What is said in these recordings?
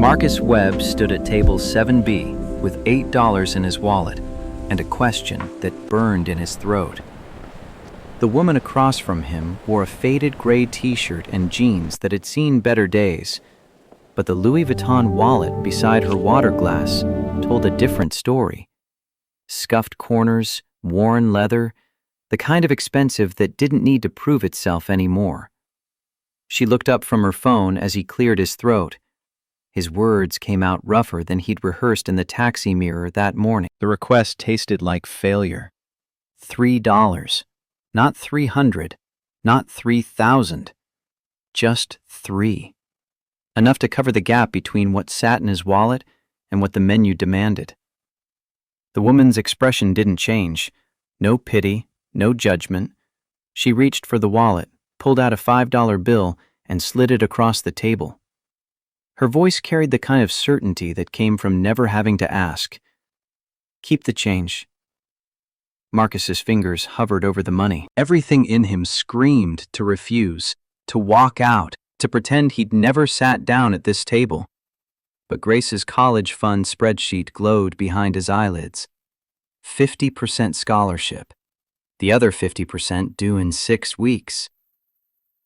Marcus Webb stood at table 7B with $8 in his wallet and a question that burned in his throat. The woman across from him wore a faded gray t-shirt and jeans that had seen better days, but the Louis Vuitton wallet beside her water glass told a different story. Scuffed corners, worn leather, the kind of expensive that didn't need to prove itself anymore. She looked up from her phone as he cleared his throat. His words came out rougher than he'd rehearsed in the taxi mirror that morning. The request tasted like failure. $3. Not 300. Not 3,000. Just 3. Enough to cover the gap between what sat in his wallet and what the menu demanded. The woman's expression didn't change. No pity, no judgment. She reached for the wallet, pulled out a $5 bill, and slid it across the table. Her voice carried the kind of certainty that came from never having to ask. "Keep the change." Marcus's fingers hovered over the money. Everything in him screamed to refuse, to walk out, to pretend he'd never sat down at this table. But Grace's college fund spreadsheet glowed behind his eyelids. 50% scholarship. The other 50% due in 6 weeks.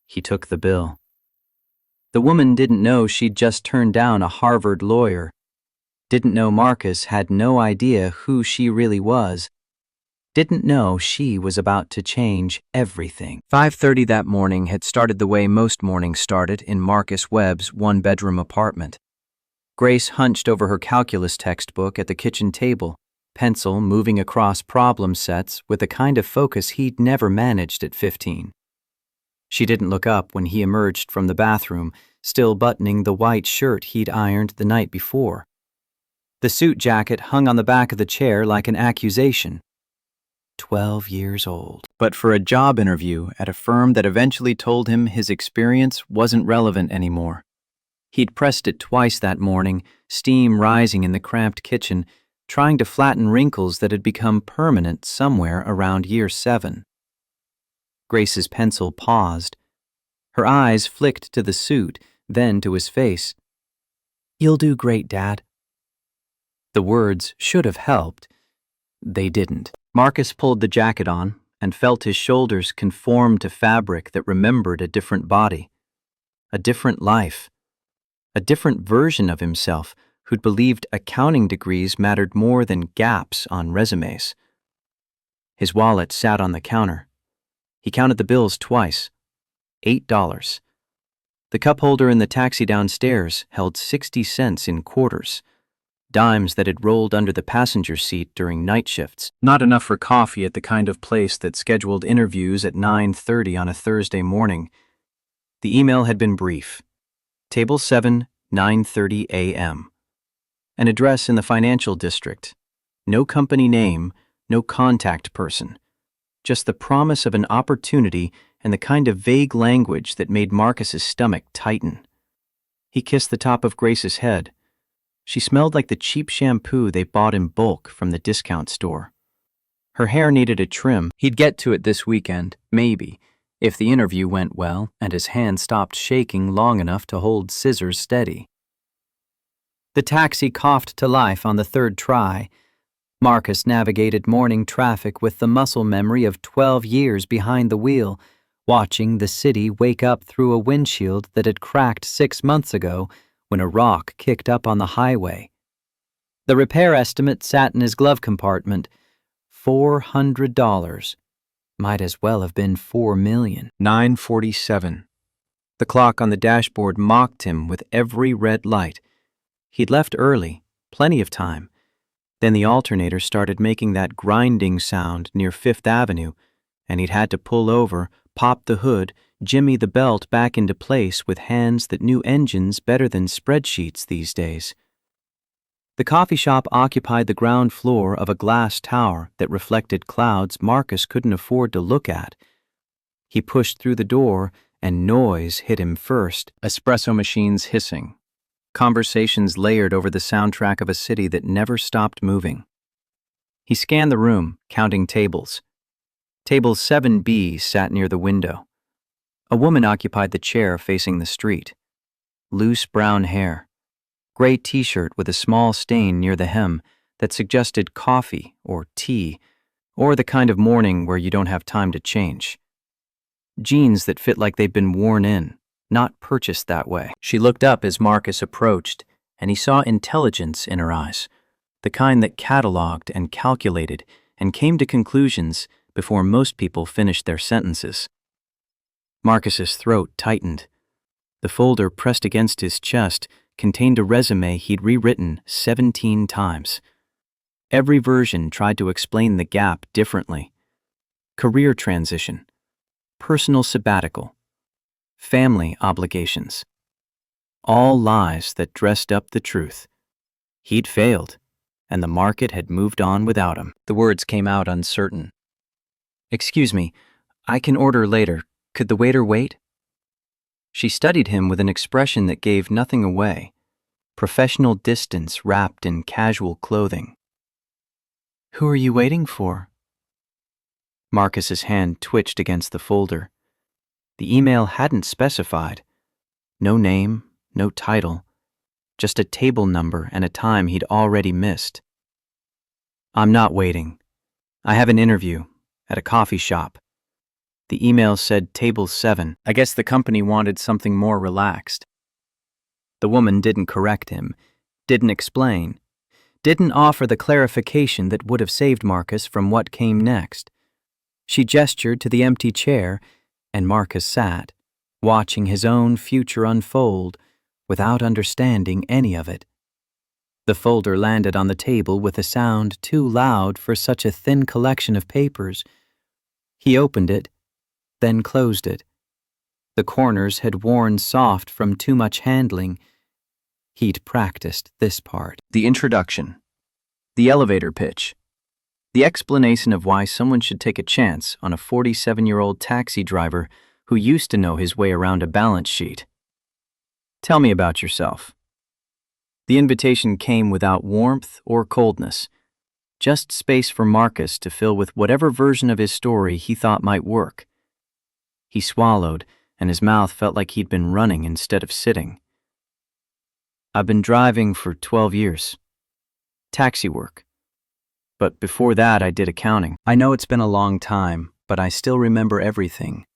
He took the bill. The woman didn't know she'd just turned down a Harvard lawyer. Didn't know Marcus had no idea who she really was. Didn't know she was about to change everything. 5:30 that morning had started the way most mornings started in Marcus Webb's one-bedroom apartment. Grace hunched over her calculus textbook at the kitchen table, pencil moving across problem sets with the kind of focus he'd never managed at 15. She didn't look up when he emerged from the bathroom, still buttoning the white shirt he'd ironed the night before. The suit jacket hung on the back of the chair like an accusation. 12 years old. But for a job interview at a firm that eventually told him his experience wasn't relevant anymore. He'd pressed it twice that morning, steam rising in the cramped kitchen, trying to flatten wrinkles that had become permanent somewhere around year 7. Grace's pencil paused. Her eyes flicked to the suit, then to his face. "You'll do great, Dad." The words should have helped. They didn't. Marcus pulled the jacket on and felt his shoulders conform to fabric that remembered a different body, a different life, a different version of himself who'd believed accounting degrees mattered more than gaps on resumes. His wallet sat on the counter. He counted the bills twice. $8. The cup holder in the taxi downstairs held 60 cents in quarters, dimes that had rolled under the passenger seat during night shifts. Not enough for coffee at the kind of place that scheduled interviews at 9:30 on a Thursday morning. The email had been brief. Table 7, 9:30 a.m. An address in the financial district. No company name, no contact person. Just the promise of an opportunity and the kind of vague language that made Marcus's stomach tighten. He kissed the top of Grace's head. She smelled like the cheap shampoo they bought in bulk from the discount store. Her hair needed a trim. He'd get to it this weekend, maybe, if the interview went well and his hand stopped shaking long enough to hold scissors steady. The taxi coughed to life on the 3rd try. Marcus navigated morning traffic with the muscle memory of 12 years behind the wheel, watching the city wake up through a windshield that had cracked 6 months ago when a rock kicked up on the highway. The repair estimate sat in his glove compartment. $400. Might as well have been $4 million. 9:47. The clock on the dashboard mocked him with every red light. He'd left early, plenty of time. Then the alternator started making that grinding sound near 5th Avenue, and he'd had to pull over, pop the hood, jimmy the belt back into place with hands that knew engines better than spreadsheets these days. The coffee shop occupied the ground floor of a glass tower that reflected clouds Marcus couldn't afford to look at. He pushed through the door, and noise hit him first. Espresso machines hissing. Conversations layered over the soundtrack of a city that never stopped moving. He scanned the room, counting tables. Table 7B sat near the window. A woman occupied the chair facing the street. Loose brown hair. Gray t-shirt with a small stain near the hem that suggested coffee or tea, or the kind of morning where you don't have time to change. Jeans that fit like they'd been worn in, not purchased that way. She looked up as Marcus approached, and he saw intelligence in her eyes, the kind that cataloged and calculated and came to conclusions before most people finished their sentences. Marcus's throat tightened. The folder pressed against his chest contained a resume he'd rewritten 17 times. Every version tried to explain the gap differently. Career transition, personal sabbatical, family obligations. All lies that dressed up the truth. He'd failed, and the market had moved on without him. The words came out uncertain. "Excuse me, I can order later. Could the waiter wait?" She studied him with an expression that gave nothing away. Professional distance wrapped in casual clothing. "Who are you waiting for?" Marcus's hand twitched against the folder. The email hadn't specified. No name, no title, just a table number and a time he'd already missed. "I'm not waiting. I have an interview at a coffee shop." The email said table 7. I guess the company wanted something more relaxed. The woman didn't correct him, didn't explain, didn't offer the clarification that would have saved Marcus from what came next. She gestured to the empty chair, and Marcus sat, watching his own future unfold without understanding any of it. The folder landed on the table with a sound too loud for such a thin collection of papers. He opened it, then closed it. The corners had worn soft from too much handling. He'd practiced this part. The introduction. The elevator pitch. The explanation of why someone should take a chance on a 47-year-old taxi driver who used to know his way around a balance sheet. "Tell me about yourself." The invitation came without warmth or coldness, just space for Marcus to fill with whatever version of his story he thought might work. He swallowed, and his mouth felt like he'd been running instead of sitting. "I've been driving for 12 years. Taxi work. But before that, I did accounting. I know it's been a long time, but I still remember everything.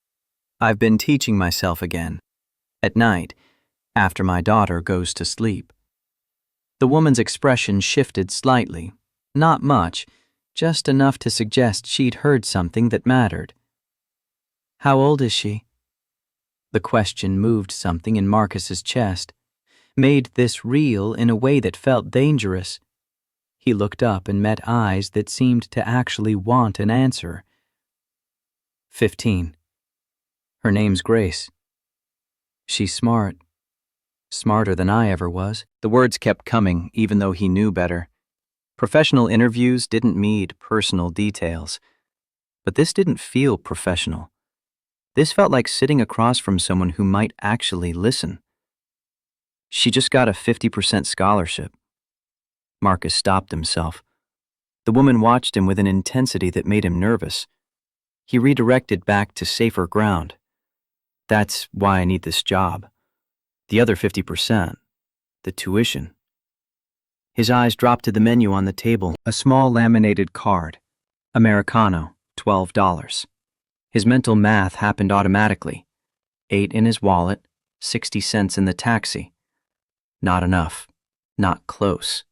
I've been teaching myself again. At night, after my daughter goes to sleep." The woman's expression shifted slightly. Not much, just enough to suggest she'd heard something that mattered. "How old is she?" The question moved something in Marcus's chest, made this real in a way that felt dangerous. He looked up and met eyes that seemed to actually want an answer. 15. Her name's Grace. She's smart. Smarter than I ever was. The words kept coming, even though he knew better. Professional interviews didn't need personal details. But this didn't feel professional. This felt like sitting across from someone who might actually listen. "She just got a 50% scholarship." Marcus stopped himself. The woman watched him with an intensity that made him nervous. He redirected back to safer ground. "That's why I need this job. The other 50%, the tuition." His eyes dropped to the menu on the table, a small laminated card. Americano, $12. His mental math happened automatically. 8 in his wallet, 60 cents in the taxi. Not enough. Not close.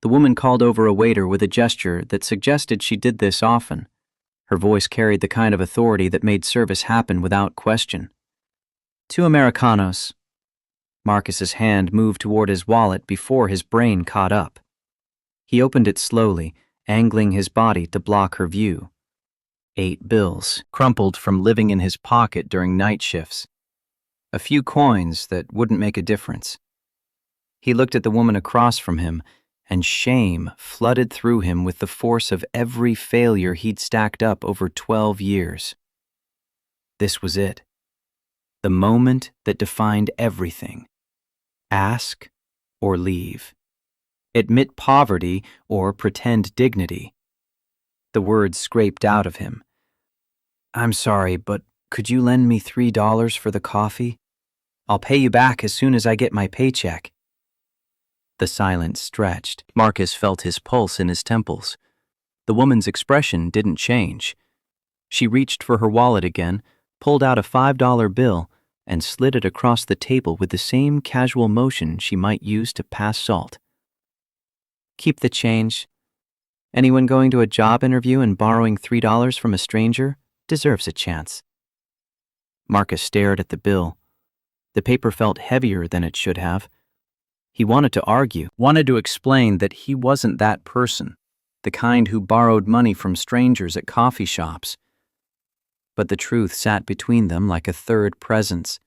The woman called over a waiter with a gesture that suggested she did this often. Her voice carried the kind of authority that made service happen without question. 2 Americanos. Marcus's hand moved toward his wallet before his brain caught up. He opened it slowly, angling his body to block her view. 8 bills, crumpled from living in his pocket during night shifts. A few coins that wouldn't make a difference. He looked at the woman across from him, and shame flooded through him with the force of every failure he'd stacked up over 12 years. This was it. The moment that defined everything. Ask or leave. Admit poverty or pretend dignity. The words scraped out of him. "I'm sorry, but could you lend me $3 for the coffee? I'll pay you back as soon as I get my paycheck." The silence stretched. Marcus felt his pulse in his temples. The woman's expression didn't change. She reached for her wallet again, pulled out a $5 bill, and slid it across the table with the same casual motion she might use to pass salt. "Keep the change. Anyone going to a job interview and borrowing $3 from a stranger deserves a chance." Marcus stared at the bill. The paper felt heavier than it should have. He wanted to argue, wanted to explain that he wasn't that person, the kind who borrowed money from strangers at coffee shops. But the truth sat between them like a third presence.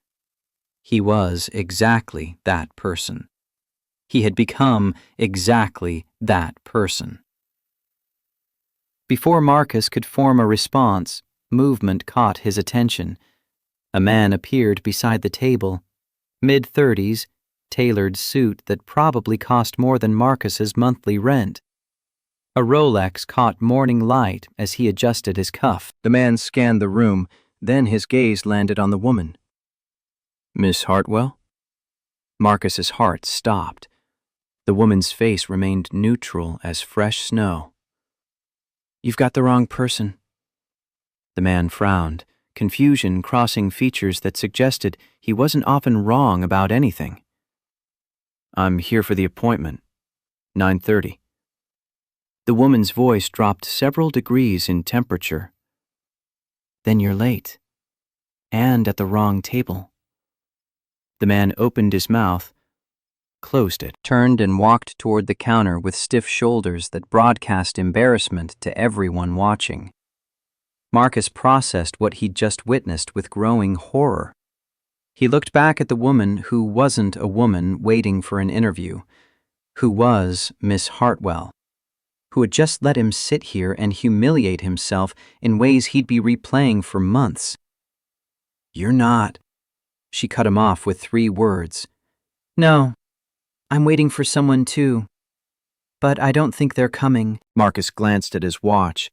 He was exactly that person. He had become exactly that person. Before Marcus could form a response, movement caught his attention. A man appeared beside the table, mid-30s, tailored suit that probably cost more than Marcus's monthly rent. A Rolex caught morning light as he adjusted his cuff. The man scanned the room, then his gaze landed on the woman. "Miss Hartwell?" Marcus's heart stopped. The woman's face remained neutral as fresh snow. "You've got the wrong person." The man frowned, confusion crossing features that suggested he wasn't often wrong about anything. "I'm here for the appointment. 9:30. The woman's voice dropped several degrees in temperature. "Then you're late. And at the wrong table." The man opened his mouth, closed it, turned and walked toward the counter with stiff shoulders that broadcast embarrassment to everyone watching. Marcus processed what he'd just witnessed with growing horror. He looked back at the woman who wasn't a woman waiting for an interview, who was Miss Hartwell, who had just let him sit here and humiliate himself in ways he'd be replaying for months. "You're not." She cut him off with 3 words. "No, I'm waiting for someone too. But I don't think they're coming." Marcus glanced at his watch.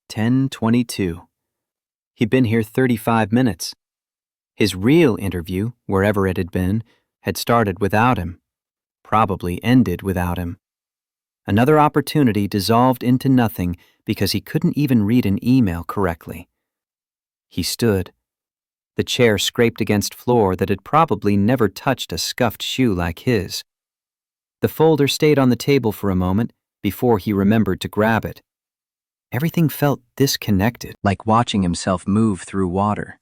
10:22. He'd been here 35 minutes. His real interview, wherever it had been, had started without him, probably ended without him. Another opportunity dissolved into nothing because he couldn't even read an email correctly. He stood. The chair scraped against floor that had probably never touched a scuffed shoe like his. The folder stayed on the table for a moment before he remembered to grab it. Everything felt disconnected, like watching himself move through water.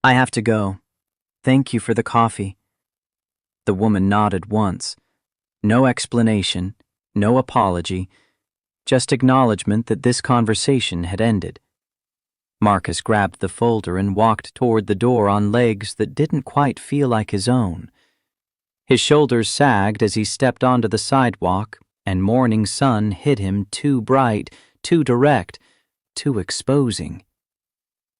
"I have to go. Thank you for the coffee." The woman nodded once. No explanation, no apology, just acknowledgement that this conversation had ended. Marcus grabbed the folder and walked toward the door on legs that didn't quite feel like his own. His shoulders sagged as he stepped onto the sidewalk, and morning sun hit him too bright, too direct, too exposing.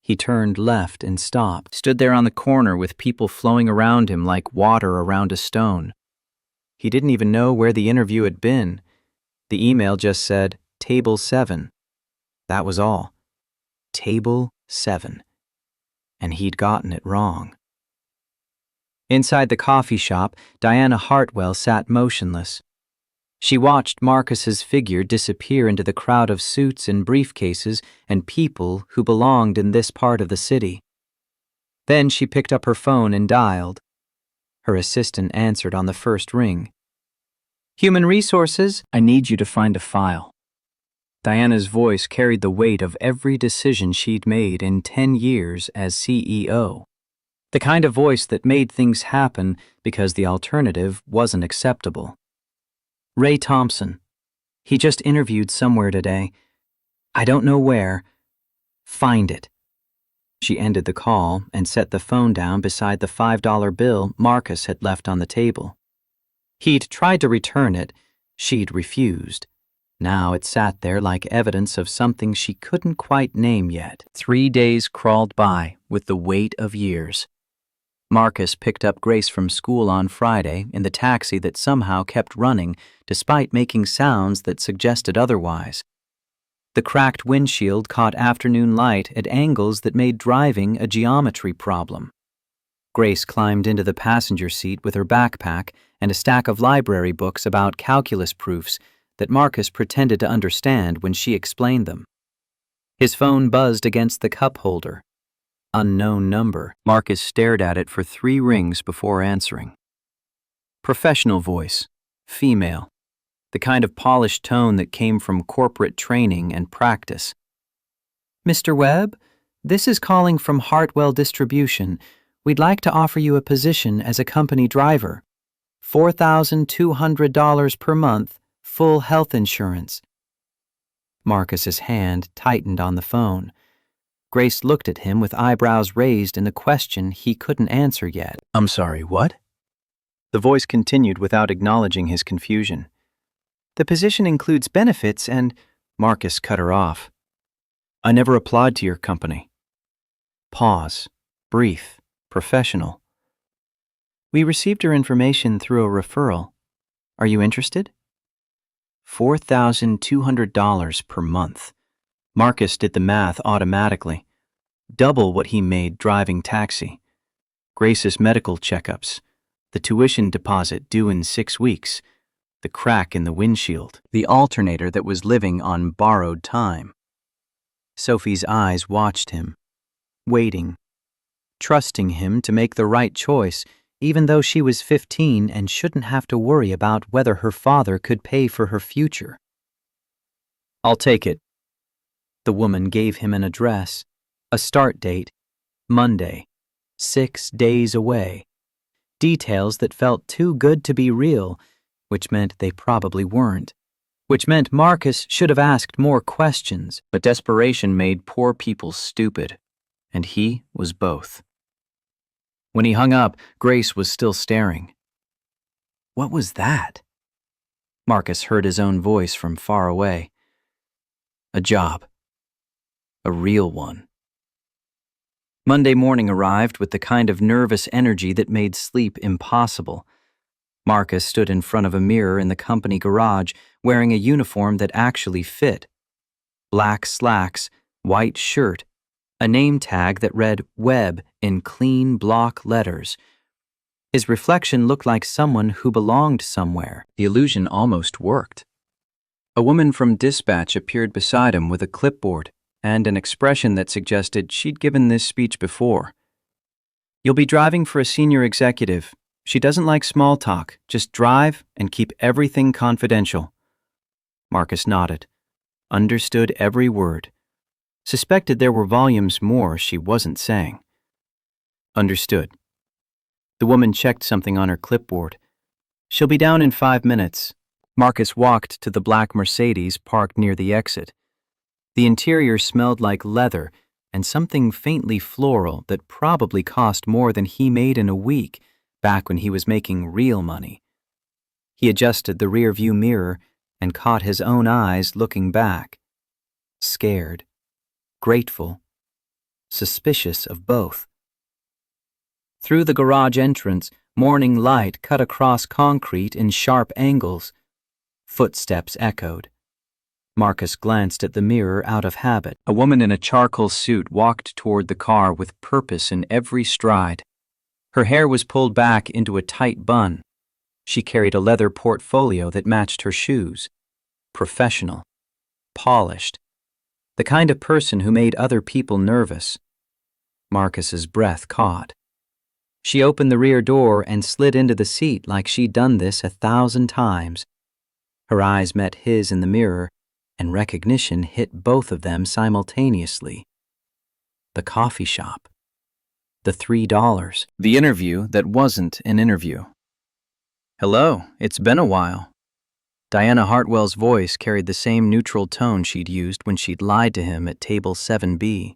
He turned left and stopped, stood there on the corner with people flowing around him like water around a stone. He didn't even know where the interview had been. The email just said, Table 7. That was all. Table 7. And he'd gotten it wrong. Inside the coffee shop, Diana Hartwell sat motionless. She watched Marcus's figure disappear into the crowd of suits and briefcases and people who belonged in this part of the city. Then she picked up her phone and dialed. Her assistant answered on the first ring. "Human Resources, I need you to find a file." Diana's voice carried the weight of every decision she'd made in 10 years as CEO. The kind of voice that made things happen because the alternative wasn't acceptable. "Ray Thompson. He just interviewed somewhere today. I don't know where. Find it." She ended the call and set the phone down beside the $5 bill Marcus had left on the table. He'd tried to return it. She'd refused. Now it sat there like evidence of something she couldn't quite name yet. 3 days crawled by with the weight of years. Marcus picked up Grace from school on Friday in the taxi that somehow kept running despite making sounds that suggested otherwise. The cracked windshield caught afternoon light at angles that made driving a geometry problem. Grace climbed into the passenger seat with her backpack and a stack of library books about calculus proofs that Marcus pretended to understand when she explained them. His phone buzzed against the cup holder. Unknown number. Marcus stared at it for 3 rings before answering. Professional voice. Female. The kind of polished tone that came from corporate training and practice. Mr. Webb, this is calling from Hartwell Distribution. We'd like to offer you a position as a company driver. $4,200 per month, full health insurance. Marcus's hand tightened on the phone. Grace looked at him with eyebrows raised in a question he couldn't answer yet. I'm sorry, what? The voice continued without acknowledging his confusion. The position includes benefits and... Marcus cut her off. I never applied to your company. Pause. Brief. Professional. We received your information through a referral. Are you interested? $4,200 per month. Marcus did the math automatically. Double what he made driving taxi. Grace's medical checkups. The tuition deposit due in 6 weeks. The crack in the windshield. The alternator that was living on borrowed time. Sophie's eyes watched him, waiting, trusting him to make the right choice, even though she was 15 and shouldn't have to worry about whether her father could pay for her future. I'll take it. The woman gave him an address, a start date, Monday, 6 days away. Details that felt too good to be real, which meant they probably weren't. Which meant Marcus should have asked more questions, but desperation made poor people stupid, and he was both. When he hung up, Grace was still staring. What was that? Marcus heard his own voice from far away. A job. A real one. Monday morning arrived with the kind of nervous energy that made sleep impossible. Marcus stood in front of a mirror in the company garage, wearing a uniform that actually fit. Black slacks, white shirt, a name tag that read Webb in clean block letters. His reflection looked like someone who belonged somewhere. The illusion almost worked. A woman from dispatch appeared beside him with a clipboard and an expression that suggested she'd given this speech before. You'll be driving for a senior executive. She doesn't like small talk. Just drive and keep everything confidential. Marcus nodded, understood every word, suspected there were volumes more she wasn't saying. Understood. The woman checked something on her clipboard. She'll be down in 5 minutes. Marcus walked to the black Mercedes parked near the exit. The interior smelled like leather and something faintly floral that probably cost more than he made in a week back when he was making real money. He adjusted the rear-view mirror and caught his own eyes looking back. Scared, grateful, suspicious of both. Through the garage entrance, morning light cut across concrete in sharp angles. Footsteps echoed. Marcus glanced at the mirror out of habit. A woman in a charcoal suit walked toward the car with purpose in every stride. Her hair was pulled back into a tight bun. She carried a leather portfolio that matched her shoes. Professional. Polished. The kind of person who made other people nervous. Marcus's breath caught. She opened the rear door and slid into the seat like she'd done this 1,000 times. Her eyes met his in the mirror, and recognition hit both of them simultaneously. The coffee shop. The $3. The interview that wasn't an interview. Hello, it's been a while. Diana Hartwell's voice carried the same neutral tone she'd used when she'd lied to him at table 7B.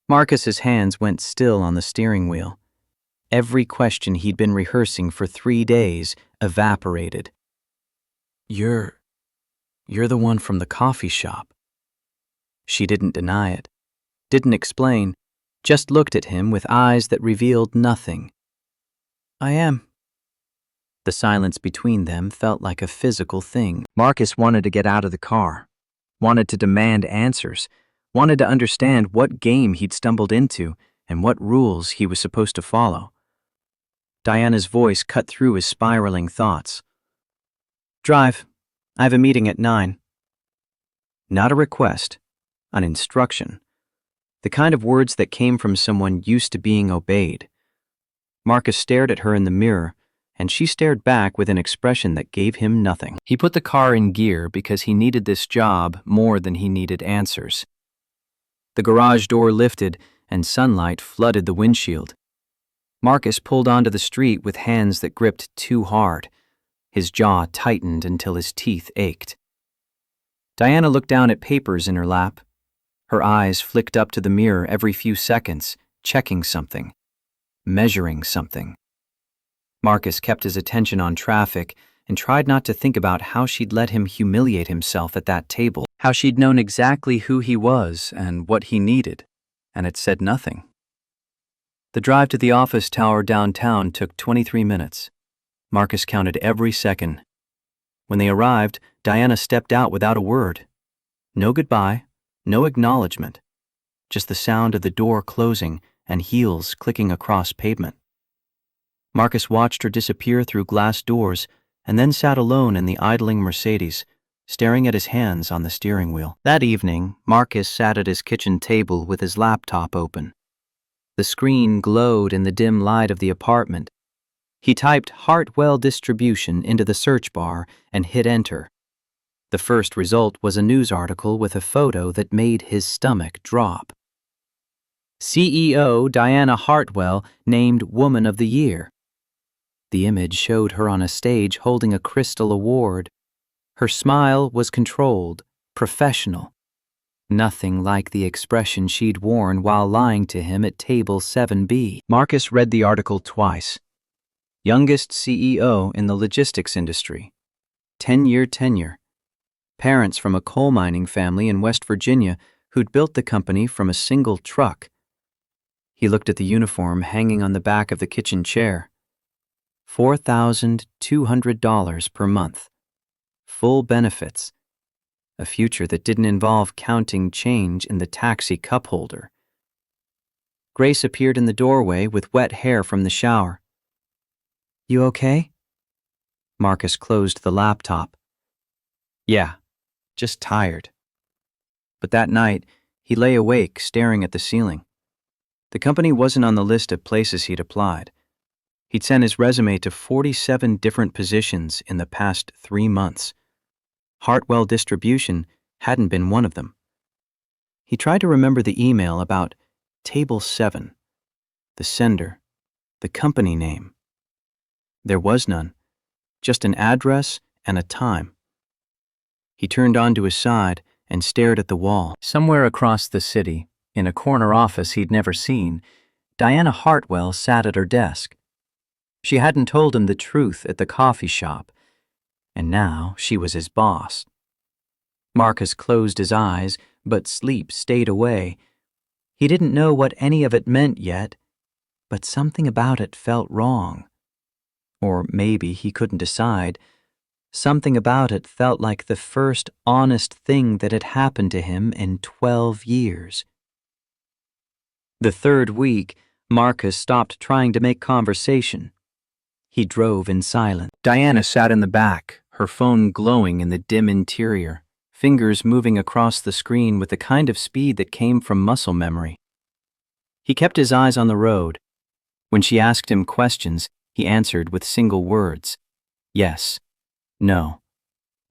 Marcus's hands went still on the steering wheel. Every question he'd been rehearsing for 3 days evaporated. You're the one from the coffee shop. She didn't deny it, didn't explain, just looked at him with eyes that revealed nothing. I am. The silence between them felt like a physical thing. Marcus wanted to get out of the car, wanted to demand answers, wanted to understand what game he'd stumbled into and what rules he was supposed to follow. Diana's voice cut through his spiraling thoughts. "Drive. I have a meeting at 9. Not a request, an instruction. The kind of words that came from someone used to being obeyed. Marcus stared at her in the mirror, and she stared back with an expression that gave him nothing. He put the car in gear because he needed this job more than he needed answers. The garage door lifted, and sunlight flooded the windshield. Marcus pulled onto the street with hands that gripped too hard. His jaw tightened until his teeth ached. Diana looked down at papers in her lap. Her eyes flicked up to the mirror every few seconds, checking something, measuring something. Marcus kept his attention on traffic and tried not to think about how she'd let him humiliate himself at that table, how she'd known exactly who he was and what he needed, and had said nothing. The drive to the office tower downtown took 23 minutes. Marcus counted every second. When they arrived, Diana stepped out without a word. No goodbye, no acknowledgement, just the sound of the door closing and heels clicking across pavement. Marcus watched her disappear through glass doors and then sat alone in the idling Mercedes, staring at his hands on the steering wheel. That evening, Marcus sat at his kitchen table with his laptop open. The screen glowed in the dim light of the apartment. He typed Hartwell Distribution into the search bar and hit enter. The first result was a news article with a photo that made his stomach drop. CEO Diana Hartwell named Woman of the Year. The image showed her on a stage holding a crystal award. Her smile was controlled, professional. Nothing like the expression she'd worn while lying to him at table 7B. Marcus read the article twice. Youngest CEO in the logistics industry. 10-year tenure. Parents from a coal mining family in West Virginia who'd built the company from a single truck. He looked at the uniform hanging on the back of the kitchen chair. $4,200 per month. Full benefits. A future that didn't involve counting change in the taxi cup holder. Grace appeared in the doorway with wet hair from the shower. "You okay?" Marcus closed the laptop. "Yeah, just tired." But that night, he lay awake staring at the ceiling. The company wasn't on the list of places he'd applied. He'd sent his resume to 47 different positions in the past 3 months. Hartwell Distribution hadn't been one of them. He tried to remember the email about Table 7, the sender, the company name. There was none, just an address and a time. He turned onto his side and stared at the wall. Somewhere across the city, in a corner office he'd never seen, Diana Hartwell sat at her desk. She hadn't told him the truth at the coffee shop, and now she was his boss. Marcus closed his eyes, but sleep stayed away. He didn't know what any of it meant yet, but something about it felt wrong. Or maybe he couldn't decide. Something about it felt like the first honest thing that had happened to him in 12 years. The third week, Marcus stopped trying to make conversation. He drove in silence. Diana sat in the back, her phone glowing in the dim interior, fingers moving across the screen with the kind of speed that came from muscle memory. He kept his eyes on the road. When she asked him questions, he answered with single words. Yes, no,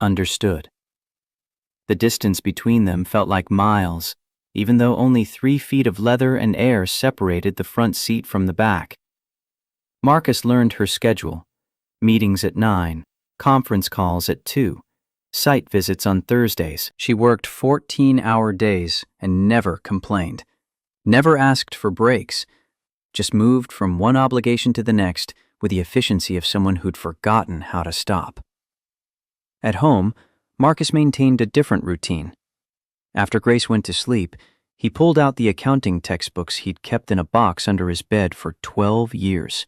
understood. The distance between them felt like miles, even though only 3 feet of leather and air separated the front seat from the back. Marcus learned her schedule. Meetings at 9, conference calls at 2, site visits on Thursdays. She worked 14-hour days and never complained. Never asked for breaks. Just moved from one obligation to the next with the efficiency of someone who'd forgotten how to stop. At home, Marcus maintained a different routine. After Grace went to sleep, he pulled out the accounting textbooks he'd kept in a box under his bed for 12 years.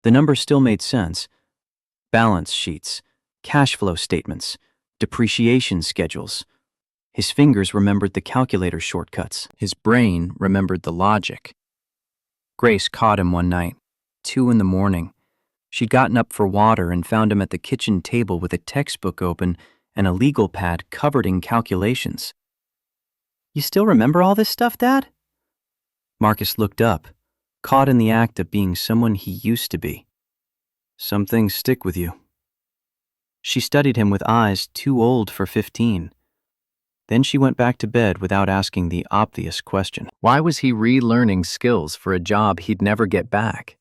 The numbers still made sense. Balance sheets, cash flow statements, depreciation schedules. His fingers remembered the calculator shortcuts. His brain remembered the logic. Grace caught him one night. 2 in the morning. She'd gotten up for water and found him at the kitchen table with a textbook open and a legal pad covered in calculations. "You still remember all this stuff, Dad?" Marcus looked up, caught in the act of being someone he used to be. "Some things stick with you." She studied him with eyes too old for 15. Then she went back to bed without asking the obvious question. Why was he relearning skills for a job he'd never get back?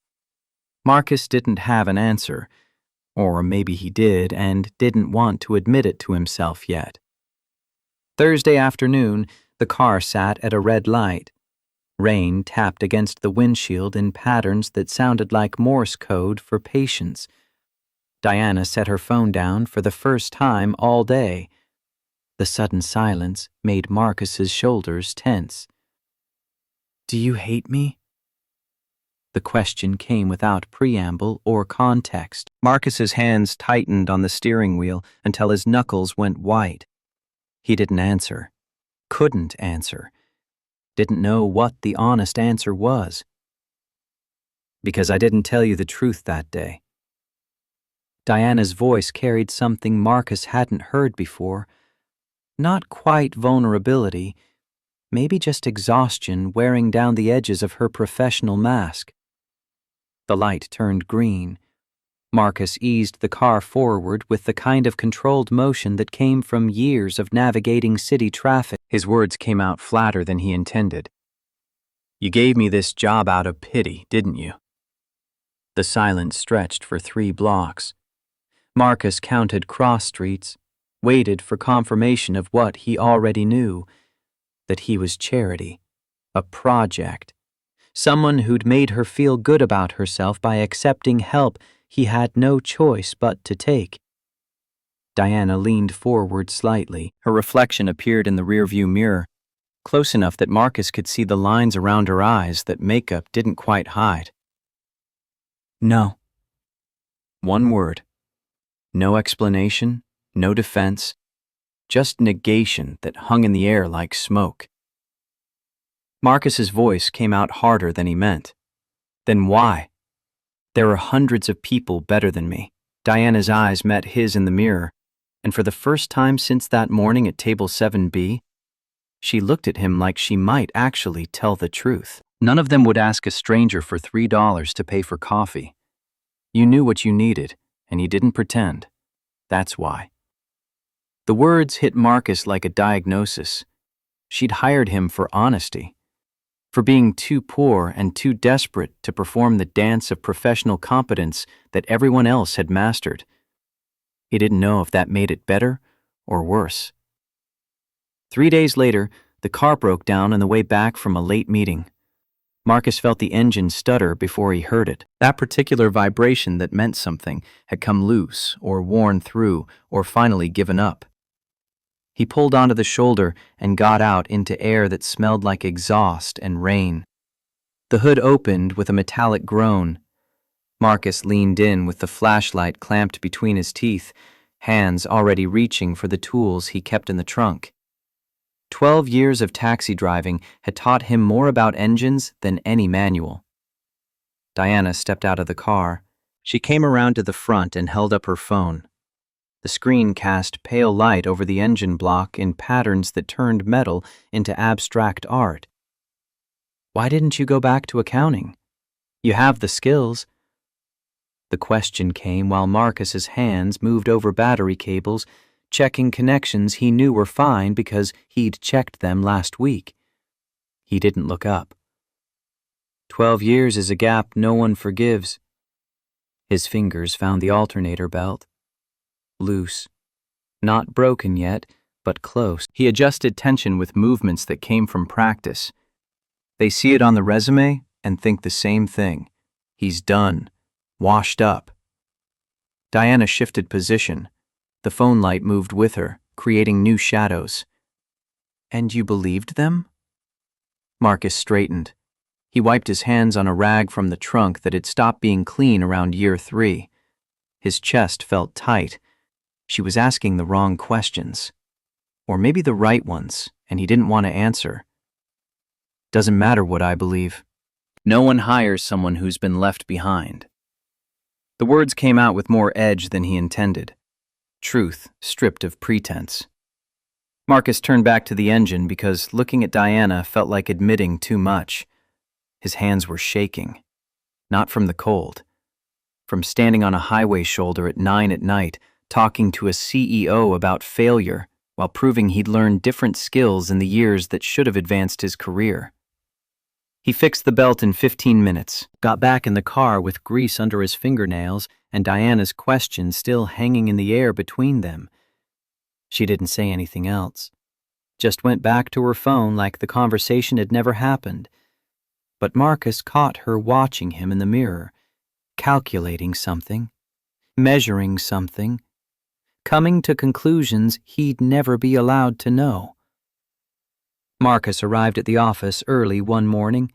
Marcus didn't have an answer, or maybe he did and didn't want to admit it to himself yet. Thursday afternoon, the car sat at a red light. Rain tapped against the windshield in patterns that sounded like Morse code for patience. Diana set her phone down for the first time all day. The sudden silence made Marcus's shoulders tense. "Do you hate me?" The question came without preamble or context. Marcus's hands tightened on the steering wheel until his knuckles went white. He didn't answer, couldn't answer, didn't know what the honest answer was. "Because I didn't tell you the truth that day." Diana's voice carried something Marcus hadn't heard before. Not quite vulnerability, maybe just exhaustion wearing down the edges of her professional mask. The light turned green. Marcus eased the car forward with the kind of controlled motion that came from years of navigating city traffic. His words came out flatter than he intended. "You gave me this job out of pity, didn't you?" The silence stretched for 3 blocks. Marcus counted cross streets, waited for confirmation of what he already knew, that he was charity, a project, someone who'd made her feel good about herself by accepting help he had no choice but to take. Diana leaned forward slightly. Her reflection appeared in the rearview mirror, close enough that Marcus could see the lines around her eyes that makeup didn't quite hide. "No." One word. No explanation, no defense, just negation that hung in the air like smoke. Marcus's voice came out harder than he meant. "Then why? There are hundreds of people better than me." Diana's eyes met his in the mirror, and for the first time since that morning at table 7B, she looked at him like she might actually tell the truth. None of them would ask a stranger for $3 to pay for coffee. You knew what you needed, and you didn't pretend. That's why. The words hit Marcus like a diagnosis. She'd hired him for honesty, for being too poor and too desperate to perform the dance of professional competence that everyone else had mastered. He didn't know if that made it better or worse. 3 days later, the car broke down on the way back from a late meeting. Marcus felt the engine stutter before he heard it. That particular vibration that meant something had come loose or worn through or finally given up. He pulled onto the shoulder and got out into air that smelled like exhaust and rain. The hood opened with a metallic groan. Marcus leaned in with the flashlight clamped between his teeth, hands already reaching for the tools he kept in the trunk. 12 years of taxi driving had taught him more about engines than any manual. Diana stepped out of the car. She came around to the front and held up her phone. The screen cast pale light over the engine block in patterns that turned metal into abstract art. "Why didn't you go back to accounting? You have the skills." The question came while Marcus's hands moved over battery cables, checking connections he knew were fine because he'd checked them last week. He didn't look up. 12 years is a gap no one forgives. His fingers found the alternator belt. Loose. Not broken yet, but close. He adjusted tension with movements that came from practice. They see it on the resume and think the same thing. He's done. Washed up. Diana shifted position. The phone light moved with her, creating new shadows. "And you believed them?" Marcus straightened. He wiped his hands on a rag from the trunk that had stopped being clean around year 3. His chest felt tight. She was asking the wrong questions. Or maybe the right ones, and he didn't want to answer. "Doesn't matter what I believe." No one hires someone who's been left behind. The words came out with more edge than he intended. Truth stripped of pretense. Marcus turned back to the engine because looking at Diana felt like admitting too much. His hands were shaking. Not from the cold. From standing on a highway shoulder at 9 at night, talking to a CEO about failure while proving he'd learned different skills in the years that should have advanced his career. He fixed the belt in 15 minutes, got back in the car with grease under his fingernails and Diana's question still hanging in the air between them. She didn't say anything else, just went back to her phone like the conversation had never happened. But Marcus caught her watching him in the mirror, calculating something, measuring something, coming to conclusions he'd never be allowed to know. Marcus arrived at the office early one morning.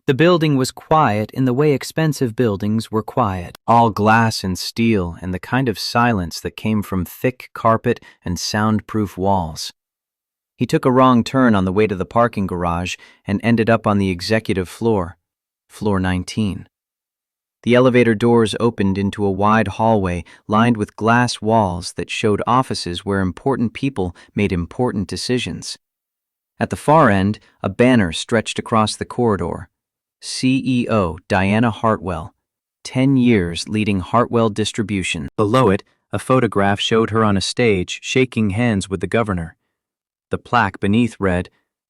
The building was quiet in the way expensive buildings were quiet, all glass and steel and the kind of silence that came from thick carpet and soundproof walls. He took a wrong turn on the way to the parking garage and ended up on the executive floor, floor 19. The elevator doors opened into a wide hallway lined with glass walls that showed offices where important people made important decisions. At the far end, a banner stretched across the corridor. CEO Diana Hartwell, 10 years leading Hartwell Distribution. Below it, a photograph showed her on a stage shaking hands with the governor. The plaque beneath read,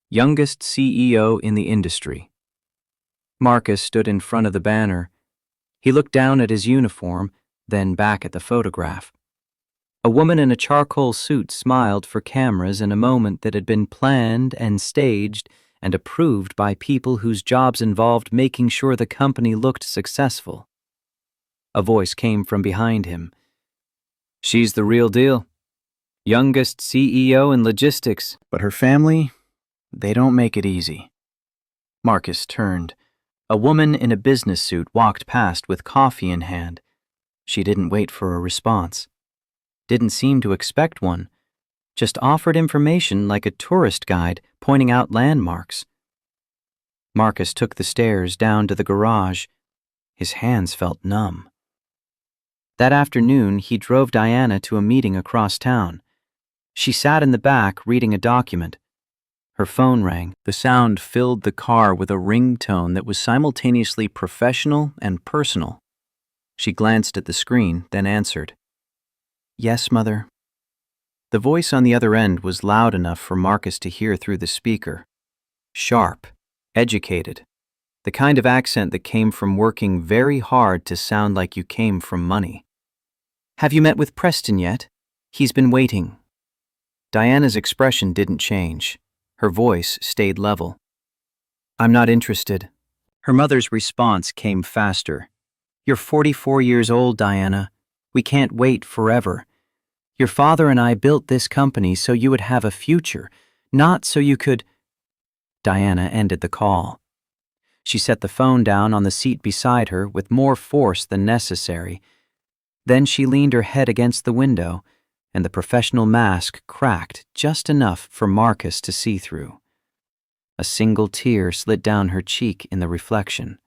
Youngest CEO in the Industry. Marcus stood in front of the banner. He looked down at his uniform, then back at the photograph. A woman in a charcoal suit smiled for cameras in a moment that had been planned and staged and approved by people whose jobs involved making sure the company looked successful. A voice came from behind him. She's the real deal. Youngest CEO in logistics, but her family, they don't make it easy. Marcus turned. A woman in a business suit walked past with coffee in hand. She didn't wait for a response. Didn't seem to expect one. Just offered information like a tourist guide pointing out landmarks. Marcus took the stairs down to the garage. His hands felt numb. That afternoon, he drove Diana to a meeting across town. She sat in the back reading a document. Her phone rang. The sound filled the car with a ringtone that was simultaneously professional and personal. She glanced at the screen, then answered. Yes, Mother. The voice on the other end was loud enough for Marcus to hear through the speaker. Sharp, educated, the kind of accent that came from working very hard to sound like you came from money. Have you met with Preston yet? He's been waiting. Diana's expression didn't change. Her voice stayed level. I'm not interested. Her mother's response came faster. You're 44 years old, Diana. We can't wait forever. Your father and I built this company so you would have a future, not so you could... Diana ended the call. She set the phone down on the seat beside her with more force than necessary. Then she leaned her head against the window, and the professional mask cracked just enough for Marcus to see through. A single tear slid down her cheek in the reflection.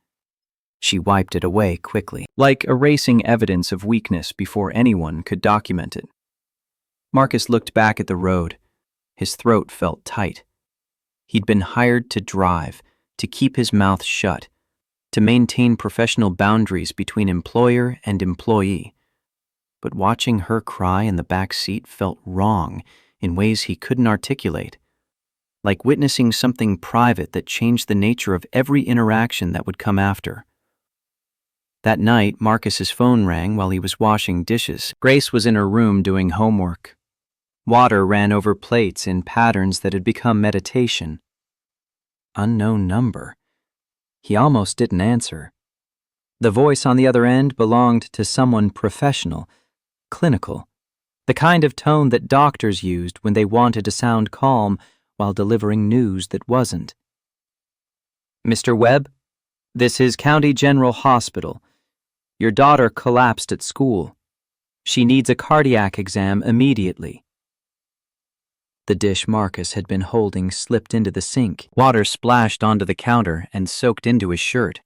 She wiped it away quickly, like erasing evidence of weakness before anyone could document it. Marcus looked back at the road. His throat felt tight. He'd been hired to drive, to keep his mouth shut, to maintain professional boundaries between employer and employee. But watching her cry in the back seat felt wrong in ways he couldn't articulate, like witnessing something private that changed the nature of every interaction that would come after. That night, Marcus's phone rang while he was washing dishes. Grace was in her room doing homework. Water ran over plates in patterns that had become meditation. Unknown number. He almost didn't answer. The voice on the other end belonged to someone professional, clinical, the kind of tone that doctors used when they wanted to sound calm while delivering news that wasn't. Mr. Webb, this is County General Hospital. Your daughter collapsed at school. She needs a cardiac exam immediately. The dish Marcus had been holding slipped into the sink. Water splashed onto the counter and soaked into his shirt.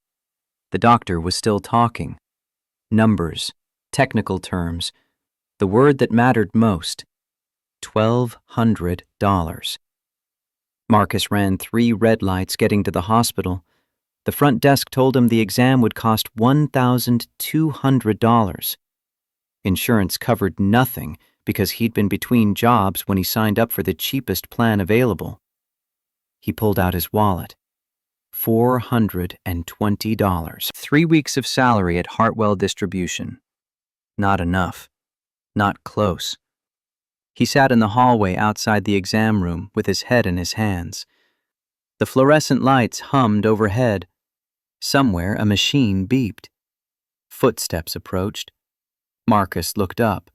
The doctor was still talking. Numbers, technical terms, the word that mattered most, $1,200. Marcus ran 3 red lights getting to the hospital. The front desk told him the exam would cost $1,200. Insurance covered nothing because he'd been between jobs when he signed up for the cheapest plan available. He pulled out his wallet. $420. 3 weeks of salary at Hartwell Distribution. Not enough. Not close. He sat in the hallway outside the exam room with his head in his hands. The fluorescent lights hummed overhead. Somewhere a machine beeped. Footsteps approached. Marcus looked up.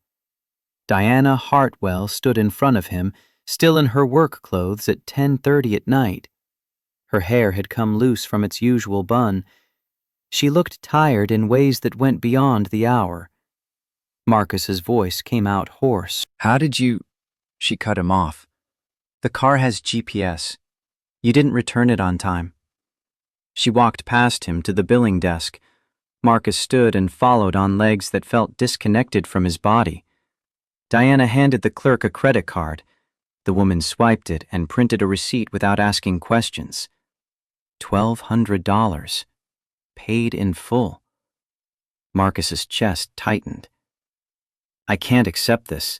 Diana Hartwell stood in front of him, still in her work clothes at 10:30 at night. Her hair had come loose from its usual bun. She looked tired in ways that went beyond the hour. Marcus's voice came out hoarse. "How did you—" She cut him off. "The car has GPS. You didn't return it on time." She walked past him to the billing desk. Marcus stood and followed on legs that felt disconnected from his body. Diana handed the clerk a credit card. The woman swiped it and printed a receipt without asking questions. $1,200. Paid in full. Marcus's chest tightened. "I can't accept this."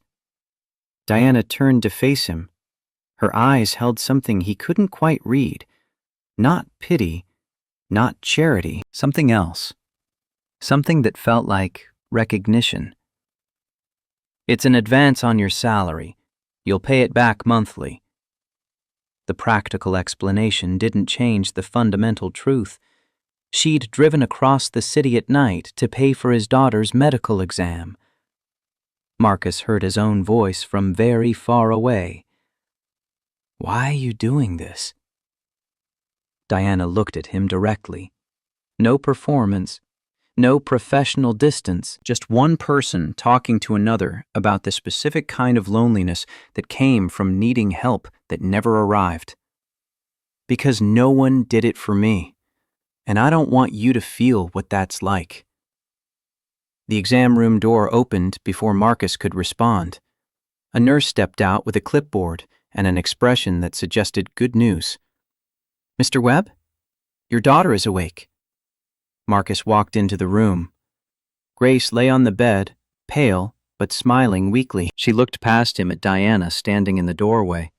Diana turned to face him. Her eyes held something he couldn't quite read. Not pity, not charity, something else. Something that felt like recognition. "It's an advance on your salary. You'll pay it back monthly." The practical explanation didn't change the fundamental truth. She'd driven across the city at night to pay for his daughter's medical exam. Marcus heard his own voice from very far away. "Why are you doing this?" Diana looked at him directly. No performance, no professional distance, just one person talking to another about the specific kind of loneliness that came from needing help that never arrived. "Because no one did it for me, and I don't want you to feel what that's like." The exam room door opened before Marcus could respond. A nurse stepped out with a clipboard and an expression that suggested good news. "Mr. Webb, your daughter is awake." Marcus walked into the room. Grace lay on the bed, pale but smiling weakly. She looked past him at Diana standing in the doorway,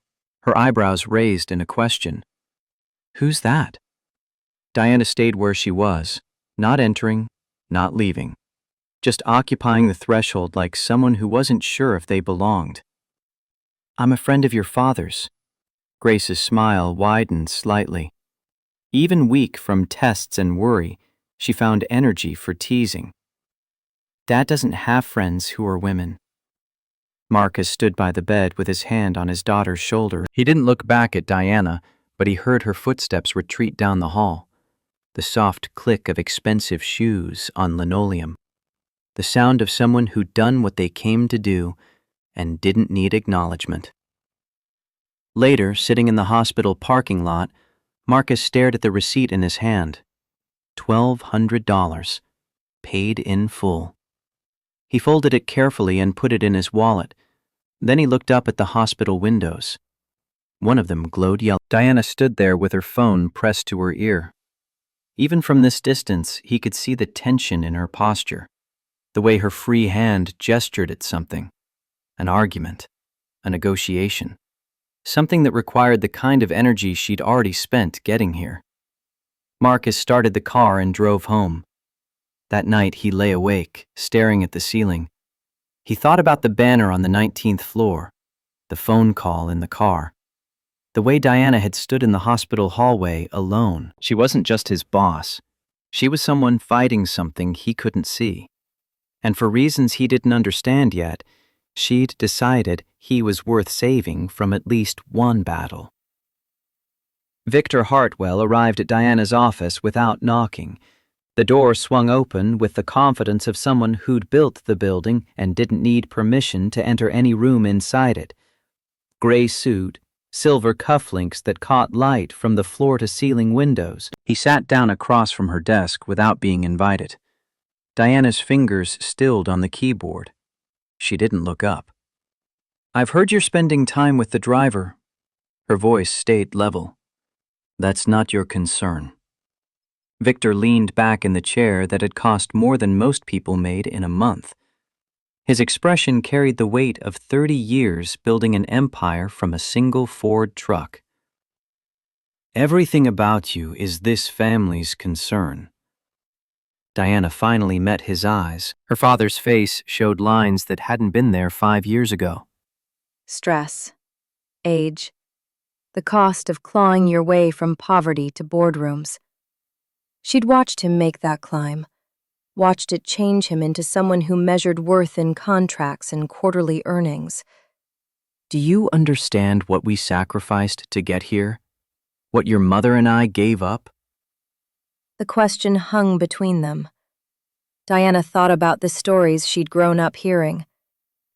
her eyebrows raised in a question. "Who's that?" Diana stayed where she was, not entering, not leaving, just occupying the threshold like someone who wasn't sure if they belonged. "I'm a friend of your father's." Grace's smile widened slightly. Even weak from tests and worry, she found energy for teasing. "Dad doesn't have friends who are women." Marcus stood by the bed with his hand on his daughter's shoulder. He didn't look back at Diana, but he heard her footsteps retreat down the hall. The soft click of expensive shoes on linoleum. The sound of someone who'd done what they came to do and didn't need acknowledgement. Later, sitting in the hospital parking lot, Marcus stared at the receipt in his hand. $1,200. Paid in full. He folded it carefully and put it in his wallet. Then he looked up at the hospital windows. One of them glowed yellow. Diana stood there with her phone pressed to her ear. Even from this distance, he could see the tension in her posture, the way her free hand gestured at something. An argument, a negotiation, something that required the kind of energy she'd already spent getting here. Marcus started the car and drove home. That night he lay awake, staring at the ceiling. He thought about the banner on the 19th floor, the phone call in the car, the way Diana had stood in the hospital hallway alone. She wasn't just his boss. She was someone fighting something he couldn't see. And for reasons he didn't understand yet, she'd decided he was worth saving from at least one battle. Victor Hartwell arrived at Diana's office without knocking. The door swung open with the confidence of someone who'd built the building and didn't need permission to enter any room inside it. Gray suit, silver cufflinks that caught light from the floor-to-ceiling windows. He sat down across from her desk without being invited. Diana's fingers stilled on the keyboard. She didn't look up. "I've heard you're spending time with the driver." Her voice stayed level. "That's not your concern." Victor leaned back in the chair that had cost more than most people made in a month. His expression carried the weight of 30 years building an empire from a single Ford truck. "Everything about you is this family's concern." Diana finally met his eyes. Her father's face showed lines that hadn't been there 5 years ago. Stress, age, the cost of clawing your way from poverty to boardrooms. She'd watched him make that climb, watched it change him into someone who measured worth in contracts and quarterly earnings. "Do you understand what we sacrificed to get here? What your mother and I gave up?" The question hung between them. Diana thought about the stories she'd grown up hearing.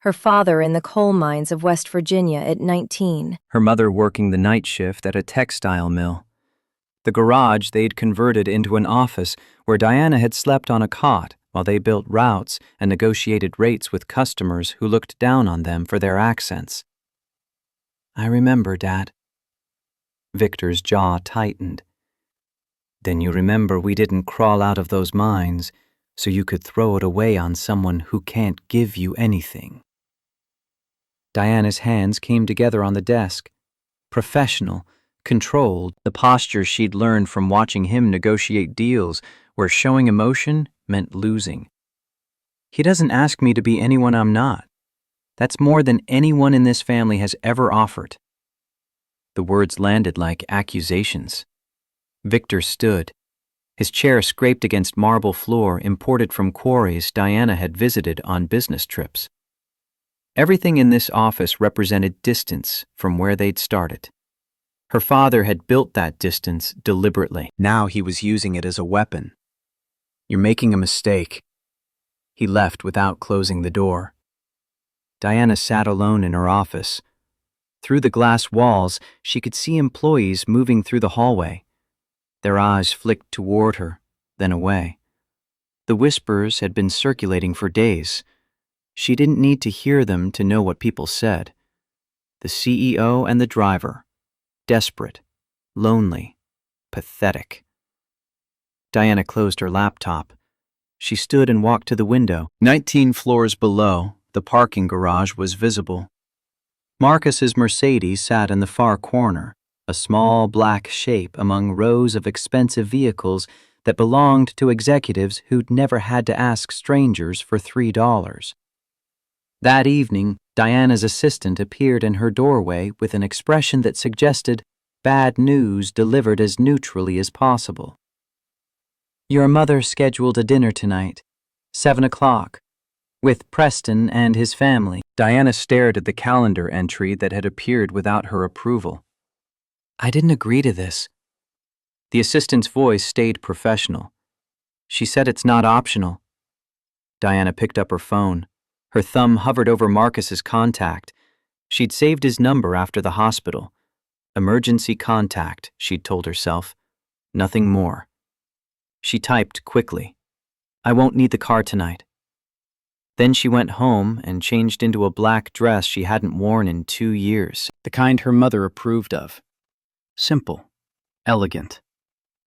Her father in the coal mines of West Virginia at 19. Her mother working the night shift at a textile mill. The garage they'd converted into an office where Diana had slept on a cot while they built routes and negotiated rates with customers who looked down on them for their accents. "I remember, Dad." Victor's jaw tightened. "Then you remember we didn't crawl out of those mines so you could throw it away on someone who can't give you anything." Diana's hands came together on the desk. Professional, controlled, the posture she'd learned from watching him negotiate deals where showing emotion meant losing. "He doesn't ask me to be anyone I'm not. That's more than anyone in this family has ever offered." The words landed like accusations. Victor stood. His chair scraped against marble floor imported from quarries Diana had visited on business trips. Everything in this office represented distance from where they'd started. Her father had built that distance deliberately. Now he was using it as a weapon. "You're making a mistake." He left without closing the door. Diana sat alone in her office. Through the glass walls, she could see employees moving through the hallway. Their eyes flicked toward her, then away. The whispers had been circulating for days. She didn't need to hear them to know what people said. The CEO and the driver. Desperate, lonely, pathetic. Diana closed her laptop. She stood and walked to the window. 19 floors below, the parking garage was visible. Marcus's Mercedes sat in the far corner, a small black shape among rows of expensive vehicles that belonged to executives who'd never had to ask strangers for $3. That evening, Diana's assistant appeared in her doorway with an expression that suggested bad news delivered as neutrally as possible. "Your mother scheduled a dinner tonight, 7 o'clock, with Preston and his family." Diana stared at the calendar entry that had appeared without her approval. "I didn't agree to this." The assistant's voice stayed professional. "She said it's not optional." Diana picked up her phone. Her thumb hovered over Marcus's contact. She'd saved his number after the hospital. Emergency contact, she'd told herself. Nothing more. She typed quickly, "I won't need the car tonight." Then she went home and changed into a black dress she hadn't worn in 2 years, the kind her mother approved of. Simple, elegant.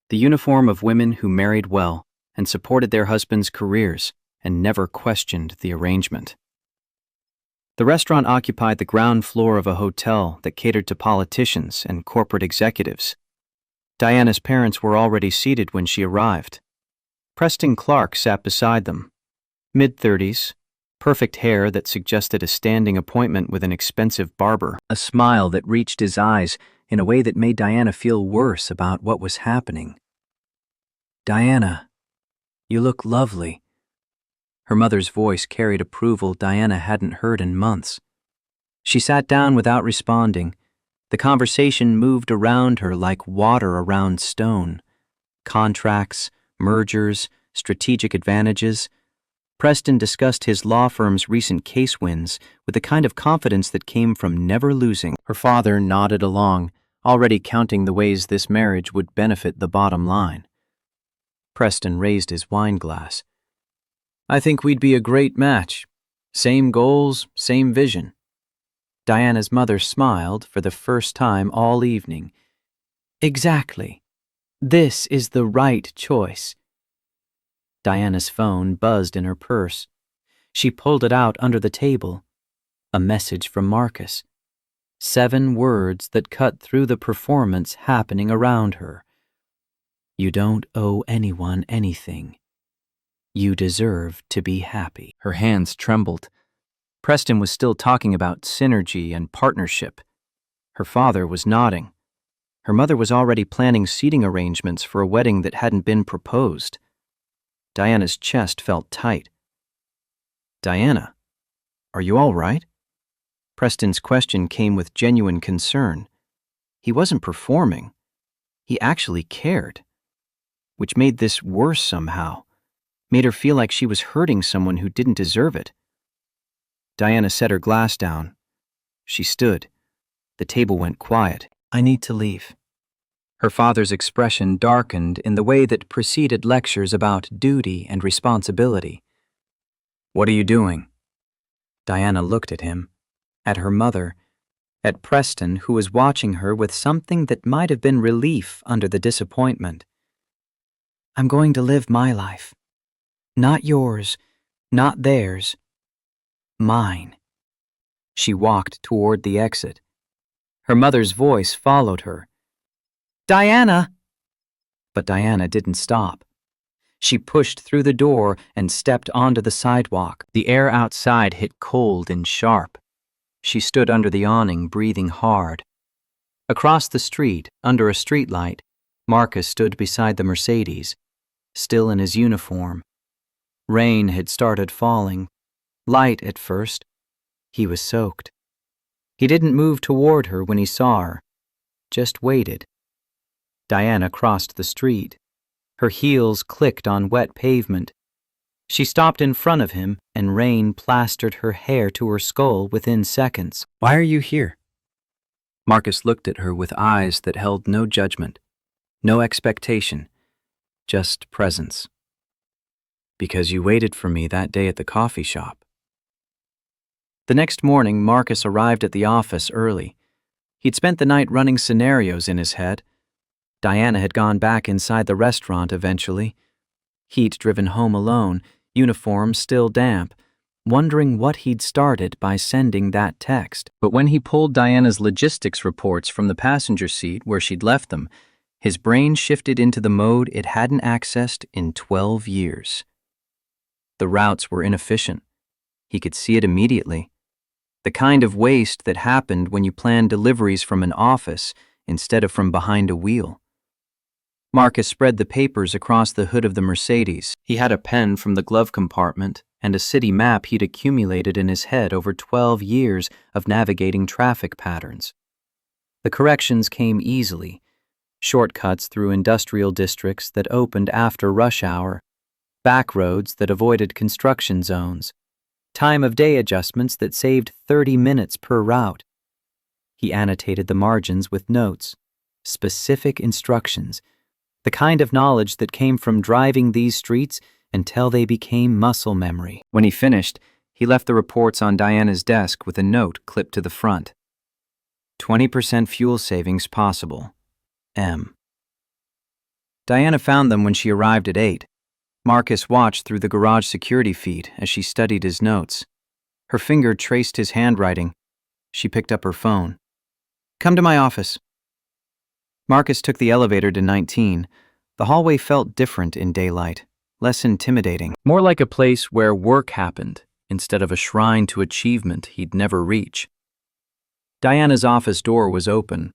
The uniform of women who married well and supported their husbands' careers and never questioned the arrangement. The restaurant occupied the ground floor of a hotel that catered to politicians and corporate executives. Diana's parents were already seated when she arrived. Preston Clark sat beside them. Mid-30s, perfect hair that suggested a standing appointment with an expensive barber, a smile that reached his eyes in a way that made Diana feel worse about what was happening. "Diana, you look lovely." Her mother's voice carried approval Diana hadn't heard in months. She sat down without responding. The conversation moved around her like water around stone. Contracts, mergers, strategic advantages. Preston discussed his law firm's recent case wins with the kind of confidence that came from never losing. Her father nodded along, already counting the ways this marriage would benefit the bottom line. Preston raised his wine glass. I think we'd be a great match. Same goals, same vision. Diana's mother smiled for the first time all evening. Exactly. This is the right choice. Diana's phone buzzed in her purse. She pulled it out under the table. A message from Marcus. 7 words that cut through the performance happening around her. You don't owe anyone anything. You deserve to be happy. Her hands trembled. Preston was still talking about synergy and partnership. Her father was nodding. Her mother was already planning seating arrangements for a wedding that hadn't been proposed. Diana's chest felt tight. Diana, are you all right? Preston's question came with genuine concern. He wasn't performing. He actually cared, which made this worse somehow, made her feel like she was hurting someone who didn't deserve it. Diana set her glass down. She stood. The table went quiet. I need to leave. Her father's expression darkened in the way that preceded lectures about duty and responsibility. What are you doing? Diana looked at him, at her mother, at Preston, who was watching her with something that might have been relief under the disappointment. I'm going to live my life. Not yours, not theirs. Mine. She walked toward the exit. Her mother's voice followed her. Diana! But Diana didn't stop. She pushed through the door and stepped onto the sidewalk. The air outside hit cold and sharp. She stood under the awning, breathing hard. Across the street, under a streetlight, Marcus stood beside the Mercedes, still in his uniform. Rain had started falling. Light at first. He was soaked. He didn't move toward her when he saw her, just waited. Diana crossed the street. Her heels clicked on wet pavement. She stopped in front of him, and rain plastered her hair to her skull within seconds. Why are you here? Marcus looked at her with eyes that held no judgment, no expectation, just presence. Because you waited for me that day at the coffee shop. The next morning, Marcus arrived at the office early. He'd spent the night running scenarios in his head. Diana had gone back inside the restaurant eventually. He'd driven home alone, uniform still damp, wondering what he'd started by sending that text. But when he pulled Diana's logistics reports from the passenger seat where she'd left them, his brain shifted into the mode it hadn't accessed in 12 years. The routes were inefficient. He could see it immediately. The kind of waste that happened when you planned deliveries from an office instead of from behind a wheel. Marcus spread the papers across the hood of the Mercedes. He had a pen from the glove compartment and a city map he'd accumulated in his head over 12 years of navigating traffic patterns. The corrections came easily. Shortcuts through industrial districts that opened after rush hour, back roads that avoided construction zones, time of day adjustments that saved 30 minutes per route. He annotated the margins with notes, specific instructions, the kind of knowledge that came from driving these streets until they became muscle memory. When he finished, he left the reports on Diana's desk with a note clipped to the front. 20% fuel savings possible. M. Diana found them when she arrived at 8. Marcus watched through the garage security feed as she studied his notes. Her finger traced his handwriting. She picked up her phone. Come to my office. Marcus took the elevator to 19. The hallway felt different in daylight, less intimidating. More like a place where work happened, instead of a shrine to achievement he'd never reach. Diana's office door was open.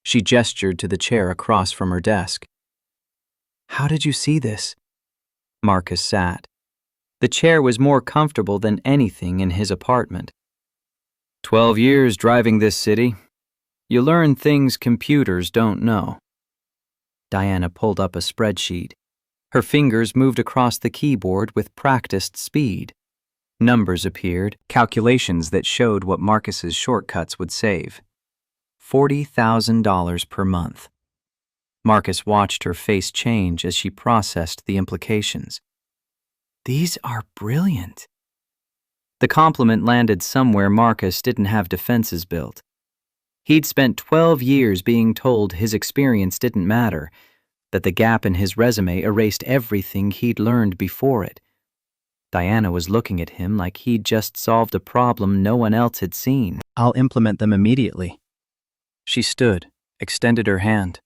She gestured to the chair across from her desk. How did you see this? Marcus sat. The chair was more comfortable than anything in his apartment. 12 years driving this city. You learn things computers don't know. Diana pulled up a spreadsheet. Her fingers moved across the keyboard with practiced speed. Numbers appeared, calculations that showed what Marcus's shortcuts would save. $40,000 per month. Marcus watched her face change as she processed the implications. These are brilliant. The compliment landed somewhere Marcus didn't have defenses built. He'd spent 12 years being told his experience didn't matter, that the gap in his resume erased everything he'd learned before it. Diana was looking at him like he'd just solved a problem no one else had seen. I'll implement them immediately. She stood, extended her hand.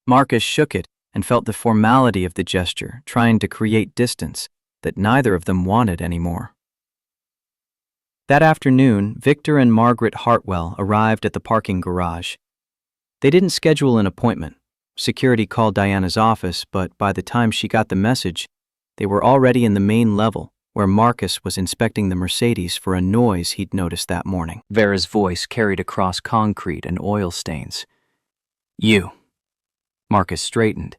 Marcus shook it and felt the formality of the gesture, trying to create distance that neither of them wanted anymore. That afternoon, Victor and Margaret Hartwell arrived at the parking garage. They didn't schedule an appointment. Security called Diana's office, but by the time she got the message, they were already in the main level, where Marcus was inspecting the Mercedes for a noise he'd noticed that morning. Vera's voice carried across concrete and oil stains. You. Marcus straightened.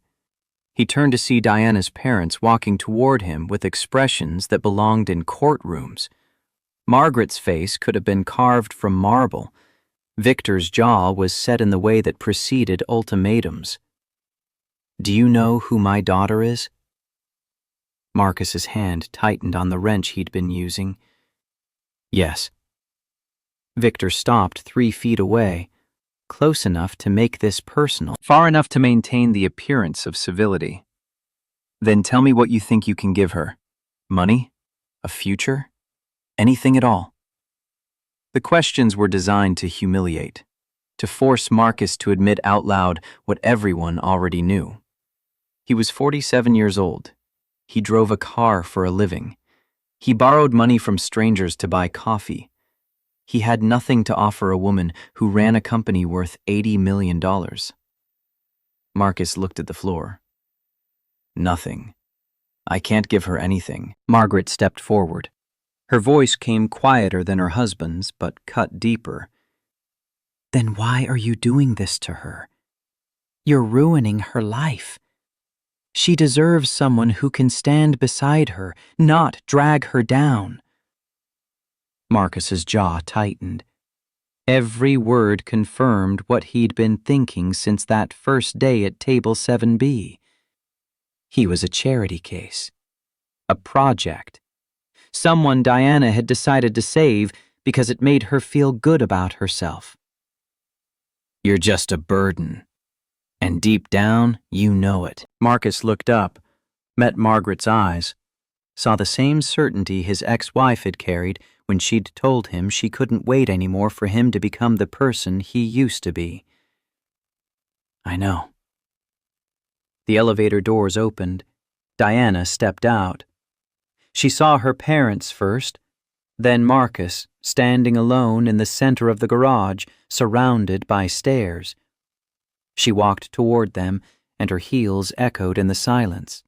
He turned to see Diana's parents walking toward him with expressions that belonged in courtrooms. Margaret's face could have been carved from marble. Victor's jaw was set in the way that preceded ultimatums. Do you know who my daughter is? Marcus's hand tightened on the wrench he'd been using. Yes. Victor stopped 3 feet away, close enough to make this personal, far enough to maintain the appearance of civility. Then tell me what you think you can give her. Money? A future? Anything at all? The questions were designed to humiliate, to force Marcus to admit out loud what everyone already knew. He was 47 years old. He drove a car for a living. He borrowed money from strangers to buy coffee. He had nothing to offer a woman who ran a company worth $80 million. Marcus looked at the floor. Nothing. I can't give her anything. Margaret stepped forward. Her voice came quieter than her husband's, but cut deeper. Then why are you doing this to her? You're ruining her life. She deserves someone who can stand beside her, not drag her down. Marcus's jaw tightened. Every word confirmed what he'd been thinking since that first day at table 7B. He was a charity case. A project. Someone Diana had decided to save because it made her feel good about herself. You're just a burden. And deep down, you know it. Marcus looked up, met Margaret's eyes, saw the same certainty his ex-wife had carried when she'd told him she couldn't wait anymore for him to become the person he used to be. I know. The elevator doors opened. Diana stepped out. She saw her parents first, then Marcus, standing alone in the center of the garage, surrounded by stairs. She walked toward them, and her heels echoed in the silence.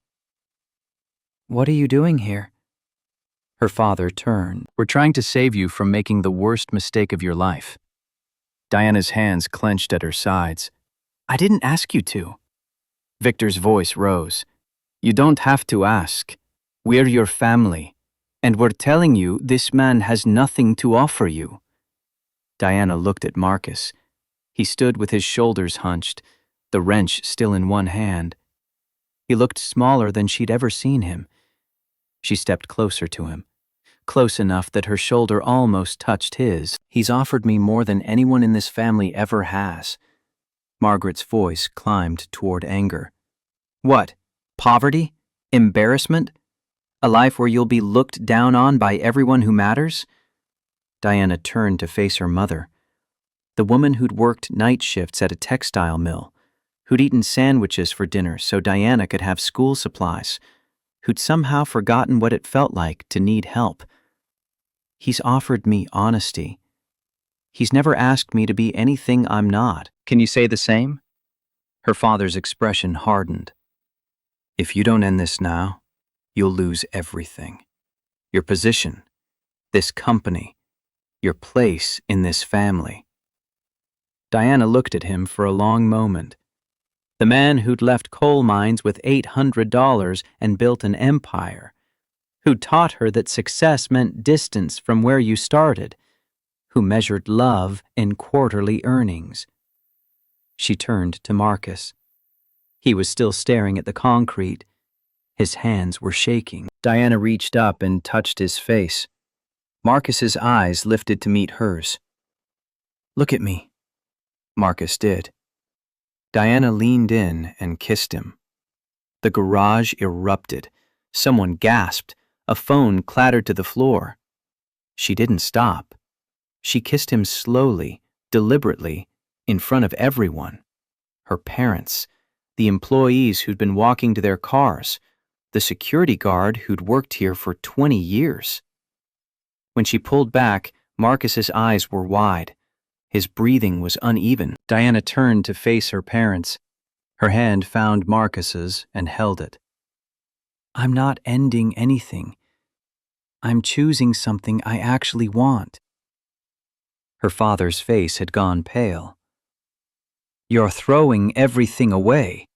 What are you doing here? Her father turned. We're trying to save you from making the worst mistake of your life. Diana's hands clenched at her sides. I didn't ask you to. Victor's voice rose. You don't have to ask. We're your family, and we're telling you this man has nothing to offer you. Diana looked at Marcus. He stood with his shoulders hunched, the wrench still in one hand. He looked smaller than she'd ever seen him. She stepped closer to him, close enough that her shoulder almost touched his. He's offered me more than anyone in this family ever has. Margaret's voice climbed toward anger. What? Poverty? Embarrassment? A life where you'll be looked down on by everyone who matters? Diana turned to face her mother. The woman who'd worked night shifts at a textile mill, who'd eaten sandwiches for dinner so Diana could have school supplies, who'd somehow forgotten what it felt like to need help. He's offered me honesty. He's never asked me to be anything I'm not. Can you say the same? Her father's expression hardened. If you don't end this now, you'll lose everything. Your position, this company, your place in this family. Diana looked at him for a long moment. The man who'd left coal mines with $800 and built an empire, who taught her that success meant distance from where you started, who measured love in quarterly earnings. She turned to Marcus. He was still staring at the concrete. His hands were shaking. Diana reached up and touched his face. Marcus's eyes lifted to meet hers. "Look at me." Marcus did. Diana leaned in and kissed him. The garage erupted. Someone gasped. A phone clattered to the floor. She didn't stop. She kissed him slowly, deliberately, in front of everyone. Her parents, the employees who'd been walking to their cars, the security guard who'd worked here for 20 years. When she pulled back, Marcus's eyes were wide. His breathing was uneven. Diana turned to face her parents. Her hand found Marcus's and held it. "I'm not ending anything. I'm choosing something I actually want." Her father's face had gone pale. "You're throwing everything away."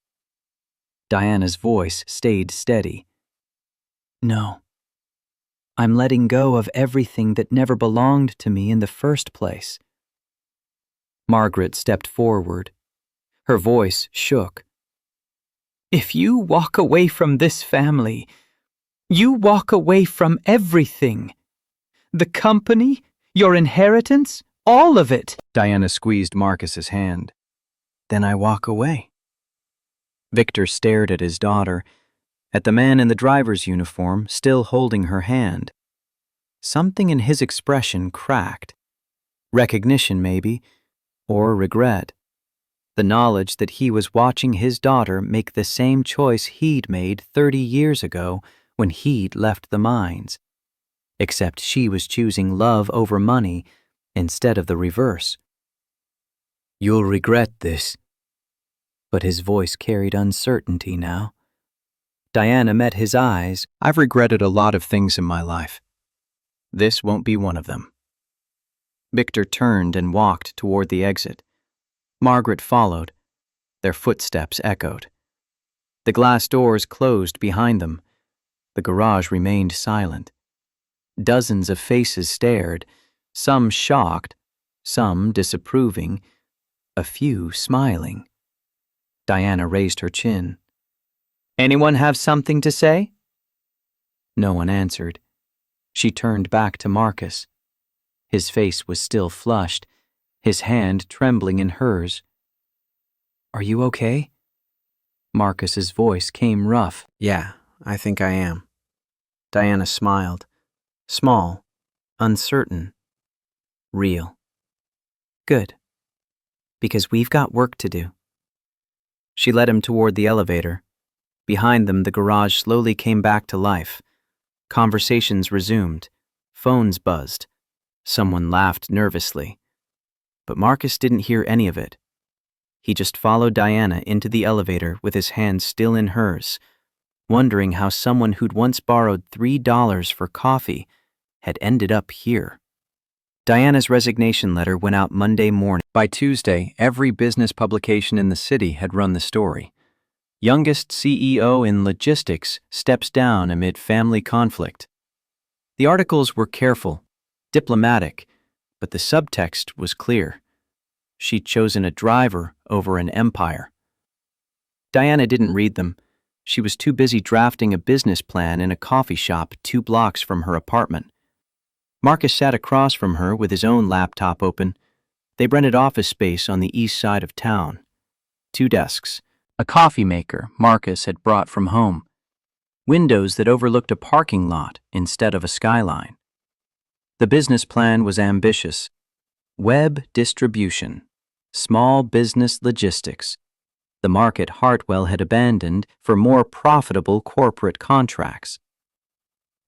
Diana's voice stayed steady. "No. I'm letting go of everything that never belonged to me in the first place." Margaret stepped forward. Her voice shook. "If you walk away from this family, you walk away from everything. The company, your inheritance, all of it." Diana squeezed Marcus's hand. "Then I walk away." Victor stared at his daughter, at the man in the driver's uniform still holding her hand. Something in his expression cracked. Recognition, maybe, or regret. The knowledge that he was watching his daughter make the same choice he'd made 30 years ago when he'd left the mines. Except she was choosing love over money instead of the reverse. "You'll regret this." But his voice carried uncertainty now. Diana met his eyes. "I've regretted a lot of things in my life. This won't be one of them." Victor turned and walked toward the exit. Margaret followed. Their footsteps echoed. The glass doors closed behind them. The garage remained silent. Dozens of faces stared, some shocked, some disapproving, a few smiling. Diana raised her chin. "Anyone have something to say?" No one answered. She turned back to Marcus. His face was still flushed, his hand trembling in hers. "Are you okay?" Marcus's voice came rough. "Yeah, I think I am." Diana smiled. Small, uncertain, real. "Good. Because we've got work to do." She led him toward the elevator. Behind them, the garage slowly came back to life. Conversations resumed. Phones buzzed. Someone laughed nervously. But Marcus didn't hear any of it. He just followed Diana into the elevator with his hand still in hers, wondering how someone who'd once borrowed $3 for coffee had ended up here. Diana's resignation letter went out Monday morning. By Tuesday, every business publication in the city had run the story. Youngest CEO in logistics steps down amid family conflict. The articles were careful, diplomatic, but the subtext was clear. She'd chosen a driver over an empire. Diana didn't read them. She was too busy drafting a business plan in a coffee shop 2 blocks from her apartment. Marcus sat across from her with his own laptop open. They rented office space on the east side of town. 2 desks, a coffee maker Marcus had brought from home, windows that overlooked a parking lot instead of a skyline. The business plan was ambitious. Web distribution, small business logistics, the market Hartwell had abandoned for more profitable corporate contracts.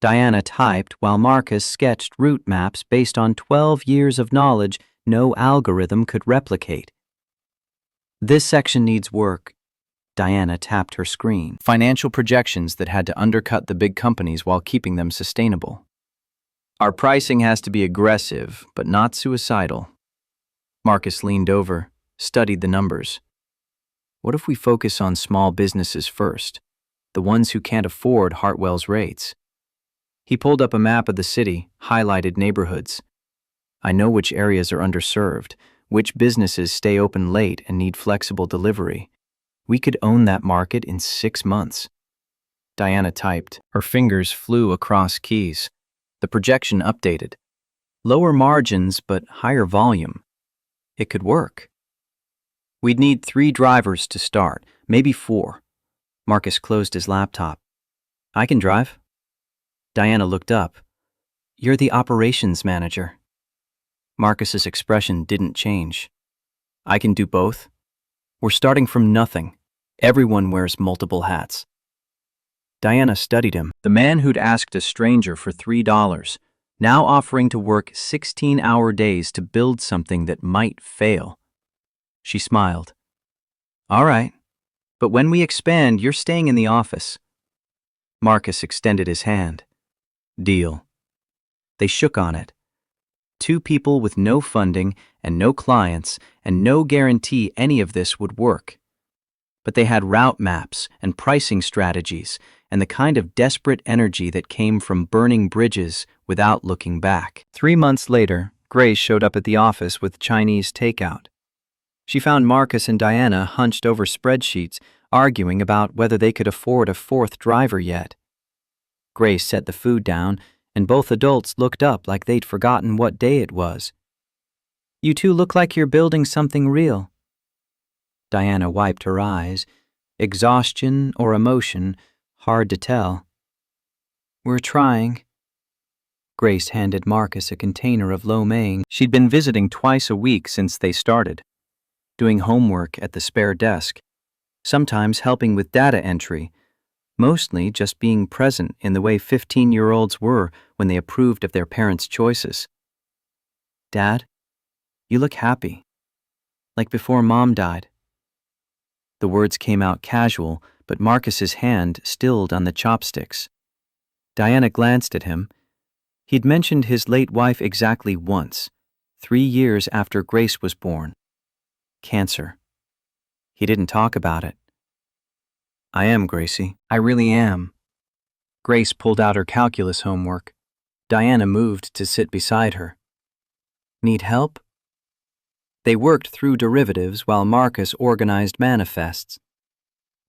Diana typed while Marcus sketched route maps based on 12 years of knowledge no algorithm could replicate. "This section needs work." Diana tapped her screen. Financial projections that had to undercut the big companies while keeping them sustainable. "Our pricing has to be aggressive, but not suicidal." Marcus leaned over, studied the numbers. What if we focus on small businesses first, the ones who can't afford Hartwell's rates? He pulled up a map of the city, highlighted neighborhoods. I know which areas are underserved, which businesses stay open late and need flexible delivery. We could own that market in 6 months. Diana typed. Her fingers flew across keys. The projection updated. Lower margins, but higher volume. It could work. We'd need 3 drivers to start, maybe 4. Marcus closed his laptop. I can drive. Diana looked up. You're the operations manager. Marcus's expression didn't change. I can do both. We're starting from nothing. Everyone wears multiple hats. Diana studied him. The man who'd asked a stranger for $3, now offering to work 16-hour days to build something that might fail. She smiled. All right, but when we expand, you're staying in the office. Marcus extended his hand. Deal. They shook on it. 2 people with no funding and no clients and no guarantee any of this would work. But they had route maps and pricing strategies and the kind of desperate energy that came from burning bridges without looking back. 3 months later, Grace showed up at the office with Chinese takeout. She found Marcus and Diana hunched over spreadsheets, arguing about whether they could afford a 4th driver yet. Grace set the food down, and both adults looked up like they'd forgotten what day it was. You 2 look like you're building something real. Diana wiped her eyes. Exhaustion or emotion, hard to tell. We're trying. Grace handed Marcus a container of lo mein. She'd been visiting twice a week since they started, doing homework at the spare desk, sometimes helping with data entry, mostly just being present in the way 15-year-olds were when they approved of their parents' choices. Dad, you look happy, like before Mom died. The words came out casual, but Marcus's hand stilled on the chopsticks. Diana glanced at him. He'd mentioned his late wife exactly once, 3 years after Grace was born. Cancer. He didn't talk about it. I am, Gracie. I really am. Grace pulled out her calculus homework. Diana moved to sit beside her. Need help? They worked through derivatives while Marcus organized manifests.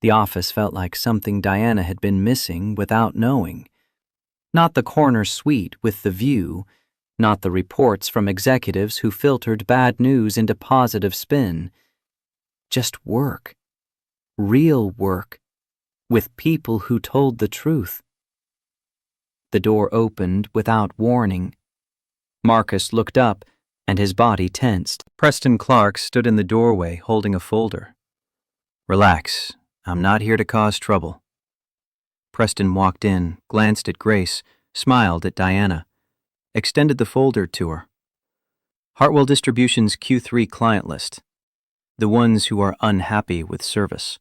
The office felt like something Diana had been missing without knowing. Not the corner suite with the view, not the reports from executives who filtered bad news into positive spin. Just work. Real work. With people who told the truth. The door opened without warning. Marcus looked up, and his body tensed. Preston Clark stood in the doorway holding a folder. Relax, I'm not here to cause trouble. Preston walked in, glanced at Grace, smiled at Diana, extended the folder to her. Hartwell Distribution's Q3 client list. The ones who are unhappy with service.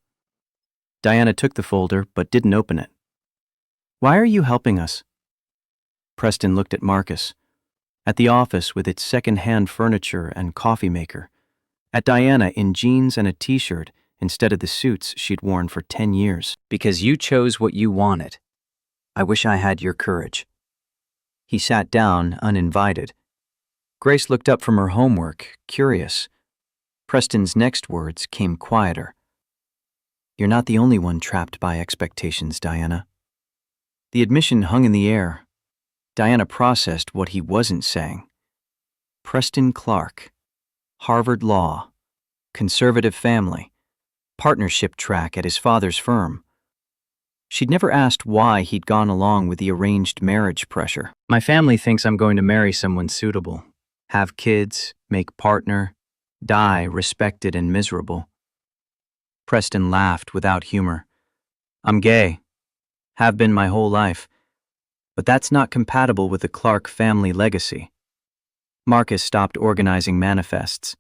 Diana took the folder but didn't open it. Why are you helping us? Preston looked at Marcus. At the office with its second-hand furniture and coffee maker. At Diana in jeans and a t-shirt instead of the suits she'd worn for 10 years. Because you chose what you wanted. I wish I had your courage. He sat down, uninvited. Grace looked up from her homework, curious. Preston's next words came quieter. You're not the only one trapped by expectations, Diana. The admission hung in the air. Diana processed what he wasn't saying. Preston Clark, Harvard Law, conservative family, partnership track at his father's firm. She'd never asked why he'd gone along with the arranged marriage pressure. My family thinks I'm going to marry someone suitable, have kids, make partner, die respected and miserable. Preston laughed without humor. I'm gay. Have been my whole life. But that's not compatible with the Clark family legacy. Marcus stopped organizing manifests.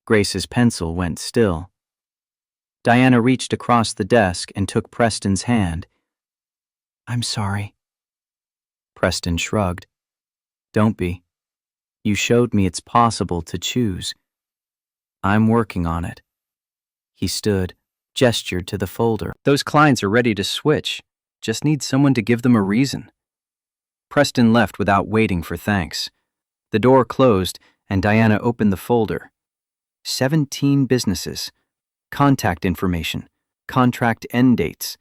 Grace's pencil went still. Diana reached across the desk and took Preston's hand. I'm sorry. Preston shrugged. Don't be. You showed me it's possible to choose. I'm working on it. He stood. gestured to the folder. Those clients are ready to switch. Just need someone to give them a reason. Preston left without waiting for thanks. The door closed, and Diana opened the folder. 17 businesses. Contact information. Contract end dates.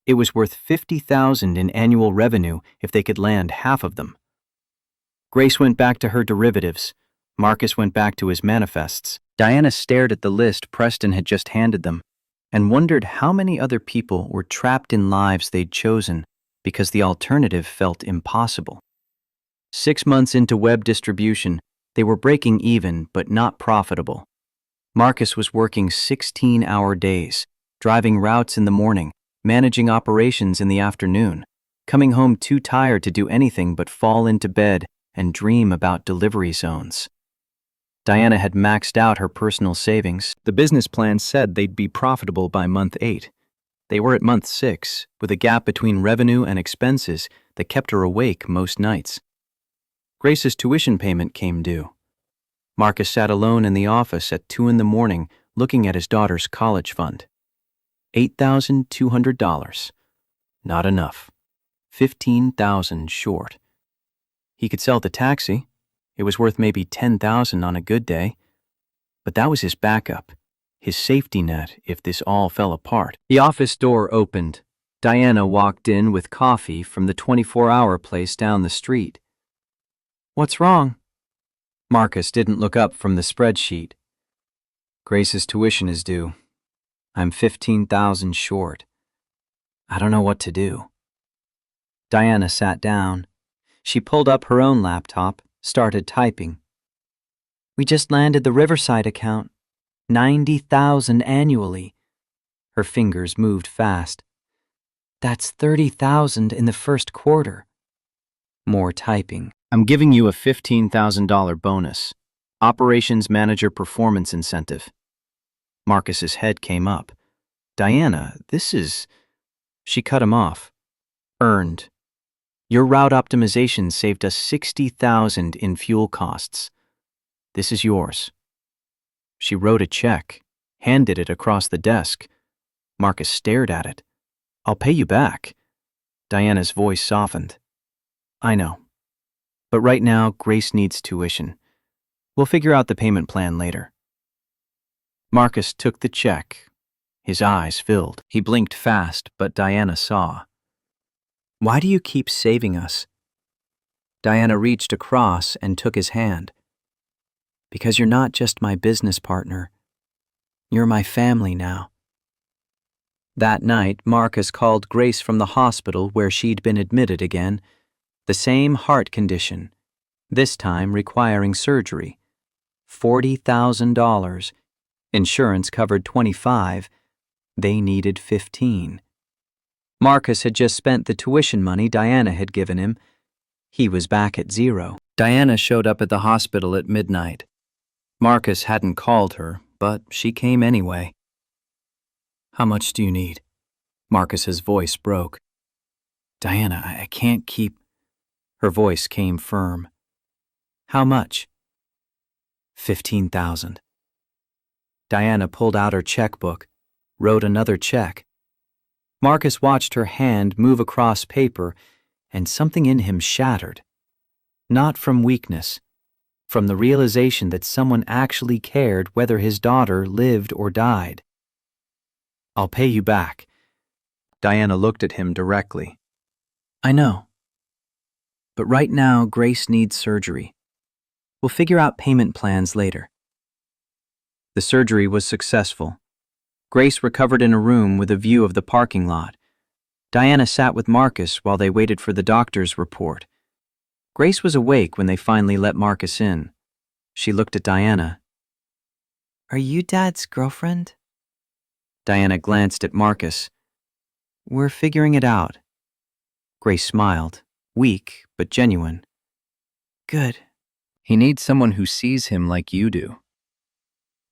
It was worth $50,000 in annual revenue if they could land half of them. Grace went back to her derivatives. Marcus went back to his manifests. Diana stared at the list Preston had just handed them and wondered how many other people were trapped in lives they'd chosen because the alternative felt impossible. 6 months into web distribution, they were breaking even but not profitable. Marcus was working 16-hour days, driving routes in the morning, managing operations in the afternoon, coming home too tired to do anything but fall into bed and dream about delivery zones. Diana had maxed out her personal savings. The business plan said they'd be profitable by month 8. They were at month 6, with a gap between revenue and expenses that kept her awake most nights. Grace's tuition payment came due. Marcus sat alone in the office at 2 a.m. looking at his daughter's college fund. $8,200. Not enough. $15,000 short. He could sell the taxi. It was worth maybe $10,000 on a good day. But that was his backup, his safety net if this all fell apart. The office door opened. Diana walked in with coffee from the 24-hour place down the street. "What's wrong?" Marcus didn't look up from the spreadsheet. "Grace's tuition is due. I'm $15,000 short. I don't know what to do." Diana sat down. She pulled up her own laptop, started typing. "We just landed the Riverside account. $90,000 annually." Her fingers moved fast. "That's $30,000 in the first quarter." More typing. "I'm giving you a $15,000 bonus. Operations Manager Performance Incentive." Marcus's head came up. "Diana, this is..." She cut him off. "Earned. Your route optimization saved us $60,000 in fuel costs. This is yours." She wrote a check, handed it across the desk. Marcus stared at it. "I'll pay you back." Diana's voice softened. "I know. But right now, Grace needs tuition. We'll figure out the payment plan later." Marcus took the check. His eyes filled. He blinked fast, but Diana saw. "Why do you keep saving us?" Diana reached across and took his hand. "Because you're not just my business partner. You're my family now." That night, Marcus called Grace from the hospital where she'd been admitted again. The same heart condition, this time requiring surgery. $40,000. Insurance covered $25,000. They needed $15,000. Marcus had just spent the tuition money Diana had given him. He was back at zero. Diana showed up at the hospital at midnight. Marcus hadn't called her, but she came anyway. "How much do you need?" Marcus's voice broke. "Diana, I can't keep..." Her voice came firm. "How much?" $15,000. Diana pulled out her checkbook, wrote another check. Marcus watched her hand move across paper, and something in him shattered. Not from weakness, from the realization that someone actually cared whether his daughter lived or died. "I'll pay you back." Diana looked at him directly. "I know. But right now, Grace needs surgery. We'll figure out payment plans later." The surgery was successful. Grace recovered in a room with a view of the parking lot. Diana sat with Marcus while they waited for the doctor's report. Grace was awake when they finally let Marcus in. She looked at Diana. "Are you Dad's girlfriend?" Diana glanced at Marcus. "We're figuring it out." Grace smiled, weak but genuine. "Good." "He needs someone who sees him like you do."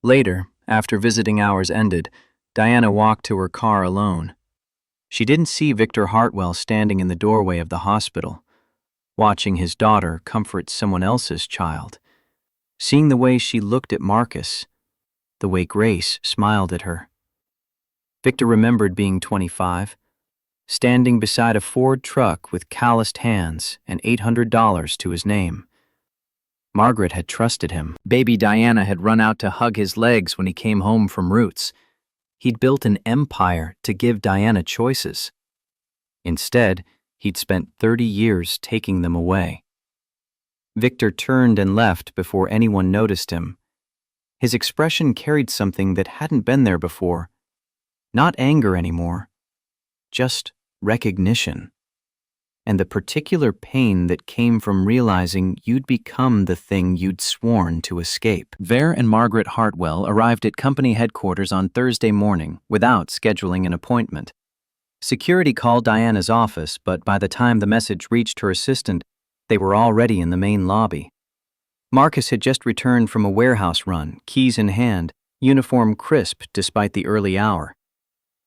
Later, after visiting hours ended, Diana walked to her car alone. She didn't see Victor Hartwell standing in the doorway of the hospital, watching his daughter comfort someone else's child, seeing the way she looked at Marcus, the way Grace smiled at her. Victor remembered being 25, standing beside a Ford truck with calloused hands and $800 to his name. Margaret had trusted him. Baby Diana had run out to hug his legs when he came home from Roots. He'd built an empire to give Diana choices. Instead, he'd spent 30 years taking them away. Victor turned and left before anyone noticed him. His expression carried something that hadn't been there before. Not anger anymore, just recognition. And the particular pain that came from realizing you'd become the thing you'd sworn to escape. Vere and Margaret Hartwell arrived at company headquarters on Thursday morning without scheduling an appointment. Security called Diana's office, but by the time the message reached her assistant, they were already in the main lobby. Marcus had just returned from a warehouse run, keys in hand, uniform crisp despite the early hour.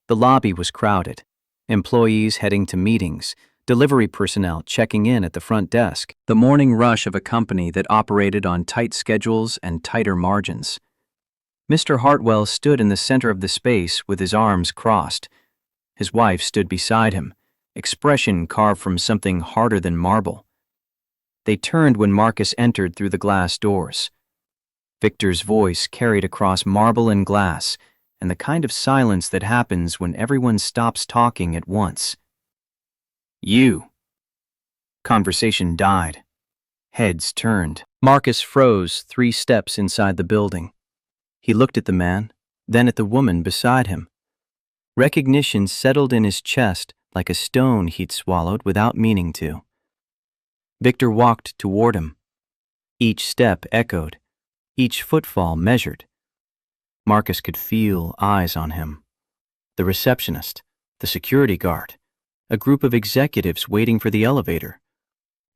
The lobby was crowded. Employees heading to meetings, delivery personnel checking in at the front desk, the morning rush of a company that operated on tight schedules and tighter margins. Mr. Hartwell stood in the center of the space with his arms crossed. His wife stood beside him, expression carved from something harder than marble. They turned when Marcus entered through the glass doors. Victor's voice carried across marble and glass, and the kind of silence that happens when everyone stops talking at once. You. Conversation died. Heads turned. Marcus froze 3 steps inside the building. He looked at the man, then at the woman beside him. Recognition settled in his chest like a stone he'd swallowed without meaning to. Victor walked toward him. Each step echoed, each footfall measured. Marcus could feel eyes on him. The receptionist, the security guard, a group of executives waiting for the elevator.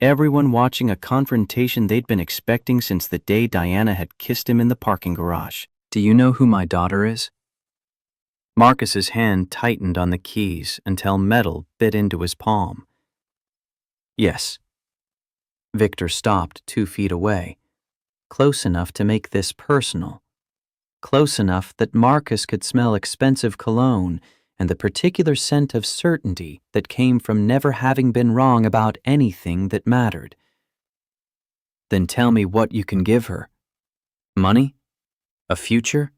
Everyone watching a confrontation they'd been expecting since the day Diana had kissed him in the parking garage. Do you know who my daughter is? Marcus's hand tightened on the keys until metal bit into his palm. Yes. Victor stopped 2 feet away, close enough to make this personal. Close enough that Marcus could smell expensive cologne and the particular scent of certainty that came from never having been wrong about anything that mattered. Then tell me what you can give her. Money? A future?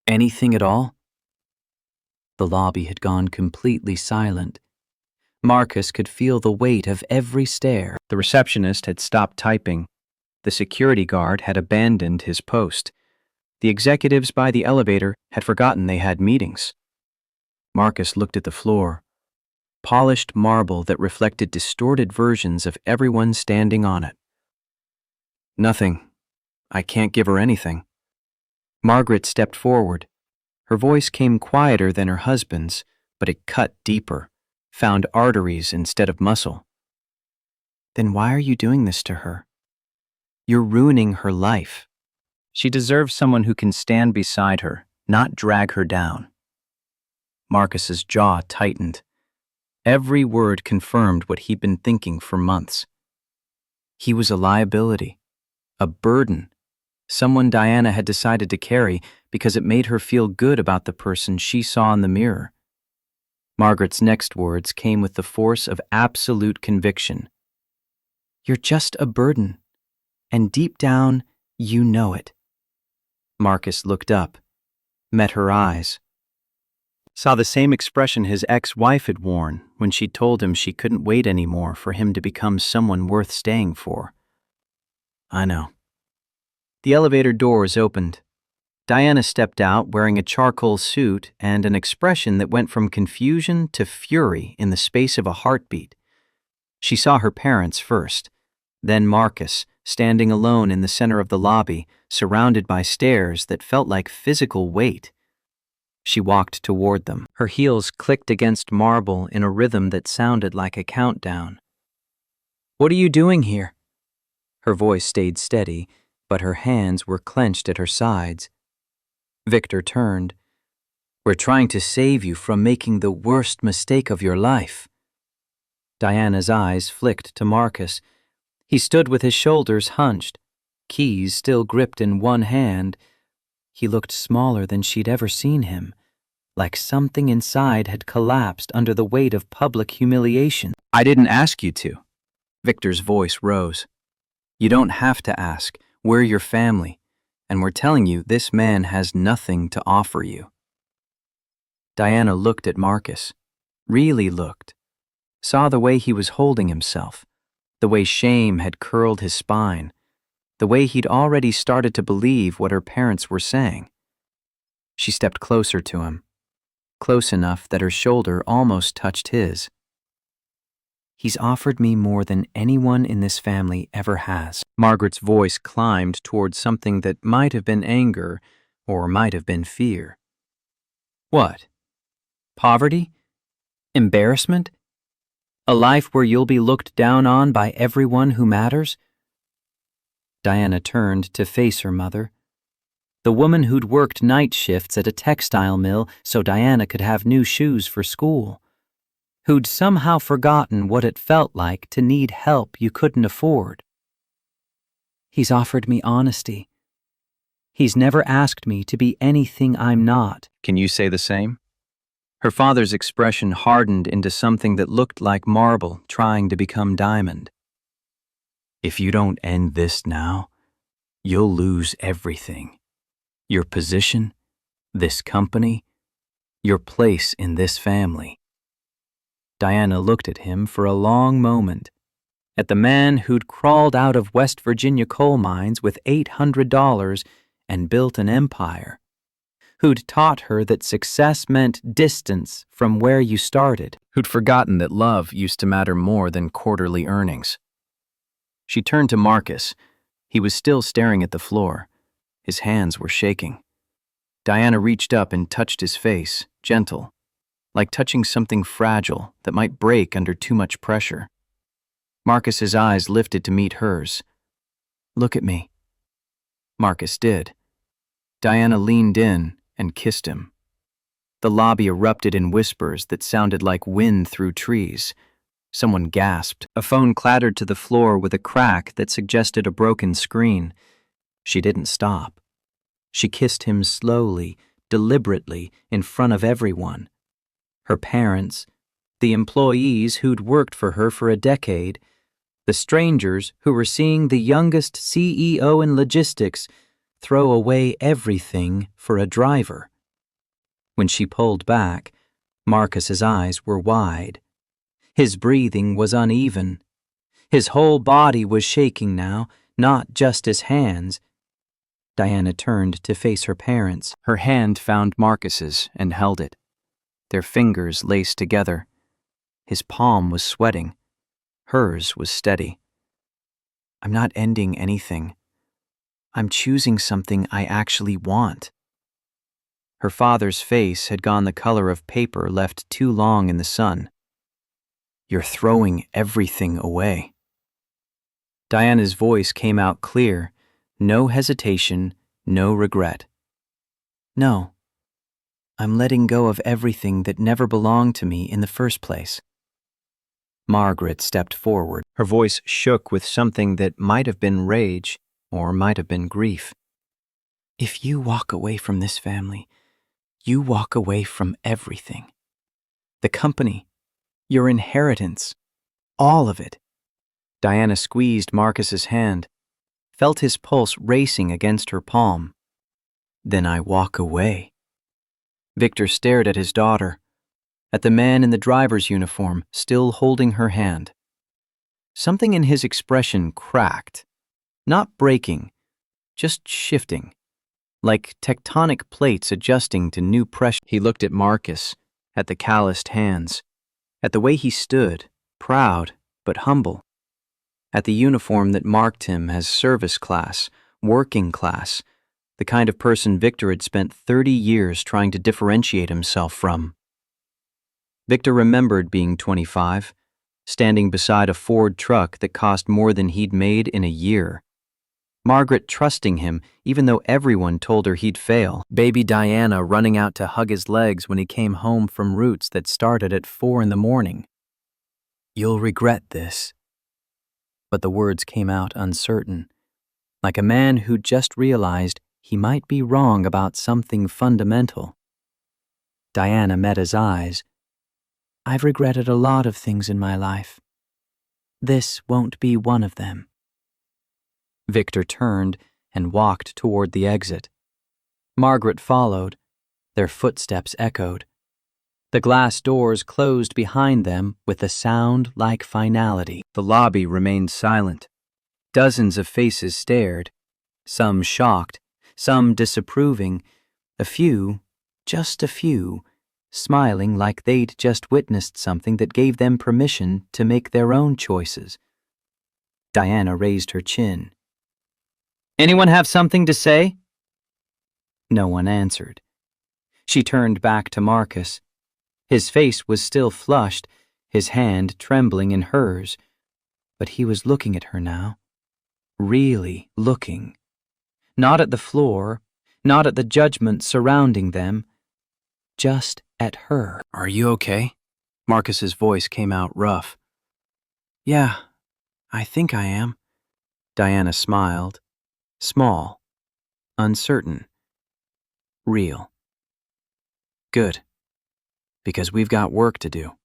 Anything at all? The lobby had gone completely silent. Marcus could feel the weight of every stare. The receptionist had stopped typing. The security guard had abandoned his post. The executives by the elevator had forgotten they had meetings. Marcus looked at the floor. Polished marble that reflected distorted versions of everyone standing on it. Nothing. I can't give her anything. Margaret stepped forward. Her voice came quieter than her husband's, but it cut deeper, found arteries instead of muscle. Then why are you doing this to her? You're ruining her life. She deserves someone who can stand beside her, not drag her down. Marcus's jaw tightened. Every word confirmed what he'd been thinking for months. He was a liability, a burden, someone Diana had decided to carry because it made her feel good about the person she saw in the mirror. Margaret's next words came with the force of absolute conviction. You're just a burden, and deep down, you know it. Marcus looked up, met her eyes, saw the same expression his ex-wife had worn when she told him she couldn't wait anymore for him to become someone worth staying for. I know. The elevator doors opened. Diana stepped out wearing a charcoal suit and an expression that went from confusion to fury in the space of a heartbeat. She saw her parents first, then Marcus, standing alone in the center of the lobby, surrounded by stairs that felt like physical weight. She walked toward them. Her heels clicked against marble in a rhythm that sounded like a countdown. What are you doing here? Her voice stayed steady, but her hands were clenched at her sides. Victor turned. We're trying to save you from making the worst mistake of your life. Diana's eyes flicked to Marcus. He stood with his shoulders hunched, keys still gripped in one hand. He looked smaller than she'd ever seen him, like something inside had collapsed under the weight of public humiliation. I didn't ask you to. Victor's voice rose. You don't have to ask. We're your family, and we're telling you this man has nothing to offer you. Diana looked at Marcus, really looked, saw the way he was holding himself, the way shame had curled his spine, the way he'd already started to believe what her parents were saying. She stepped closer to him, close enough that her shoulder almost touched his. He's offered me more than anyone in this family ever has. Margaret's voice climbed toward something that might have been anger or might have been fear. What? Poverty? Embarrassment? A life where you'll be looked down on by everyone who matters? Diana turned to face her mother, the woman who'd worked night shifts at a textile mill so Diana could have new shoes for school, who'd somehow forgotten what it felt like to need help you couldn't afford. He's offered me honesty. He's never asked me to be anything I'm not. Can you say the same? Her father's expression hardened into something that looked like marble trying to become diamond. If you don't end this now, you'll lose everything. Your position, this company, your place in this family. Diana looked at him for a long moment, at the man who'd crawled out of West Virginia coal mines with $800 and built an empire, who'd taught her that success meant distance from where you started, who'd forgotten that love used to matter more than quarterly earnings. She turned to Marcus. He was still staring at the floor. His hands were shaking. Diana reached up and touched his face, gentle, like touching something fragile that might break under too much pressure. Marcus's eyes lifted to meet hers. Look at me. Marcus did. Diana leaned in and kissed him. The lobby erupted in whispers that sounded like wind through trees. Someone gasped. A phone clattered to the floor with a crack that suggested a broken screen. She didn't stop. She kissed him slowly, deliberately, in front of everyone. Her parents, the employees who'd worked for her for a decade, the strangers who were seeing the youngest CEO in logistics throw away everything for a driver. When she pulled back, Marcus's eyes were wide. His breathing was uneven. His whole body was shaking now, not just his hands. Diana turned to face her parents. Her hand found Marcus's and held it. Their fingers laced together. His palm was sweating. Hers was steady. I'm not ending anything. I'm choosing something I actually want. Her father's face had gone the color of paper left too long in the sun. You're throwing everything away. Diana's voice came out clear, no hesitation, no regret. No, I'm letting go of everything that never belonged to me in the first place. Margaret stepped forward. Her voice shook with something that might have been rage or might have been grief. If you walk away from this family, you walk away from everything. The company, your inheritance, all of it. Diana squeezed Marcus's hand, felt his pulse racing against her palm. Then I walk away. Victor stared at his daughter, at the man in the driver's uniform still holding her hand. Something in his expression cracked, not breaking, just shifting, like tectonic plates adjusting to new pressure. He looked at Marcus, at the calloused hands, at the way he stood, proud but humble, at the uniform that marked him as service class, working class, the kind of person Victor had spent 30 years trying to differentiate himself from. Victor remembered being 25, standing beside a Ford truck that cost more than he'd made in a year. Margaret trusting him even though everyone told her he'd fail. Baby Diana running out to hug his legs when he came home from routes that started at 4 a.m. You'll regret this. But the words came out uncertain, like a man who just realized he might be wrong about something fundamental. Diana met his eyes. "I've regretted a lot of things in my life. This won't be one of them." Victor turned and walked toward the exit. Margaret followed. Their footsteps echoed. The glass doors closed behind them with a sound like finality. The lobby remained silent. Dozens of faces stared, some shocked, some disapproving, a few, just a few, smiling like they'd just witnessed something that gave them permission to make their own choices. Diana raised her chin. "Anyone have something to say?" No one answered. She turned back to Marcus. His face was still flushed, his hand trembling in hers, but he was looking at her now. Really looking. Not at the floor, not at the judgment surrounding them, just at her. "Are you okay?" Marcus's voice came out rough. "Yeah, I think I am." Diana smiled. Small. Uncertain. Real. "Good. Because we've got work to do."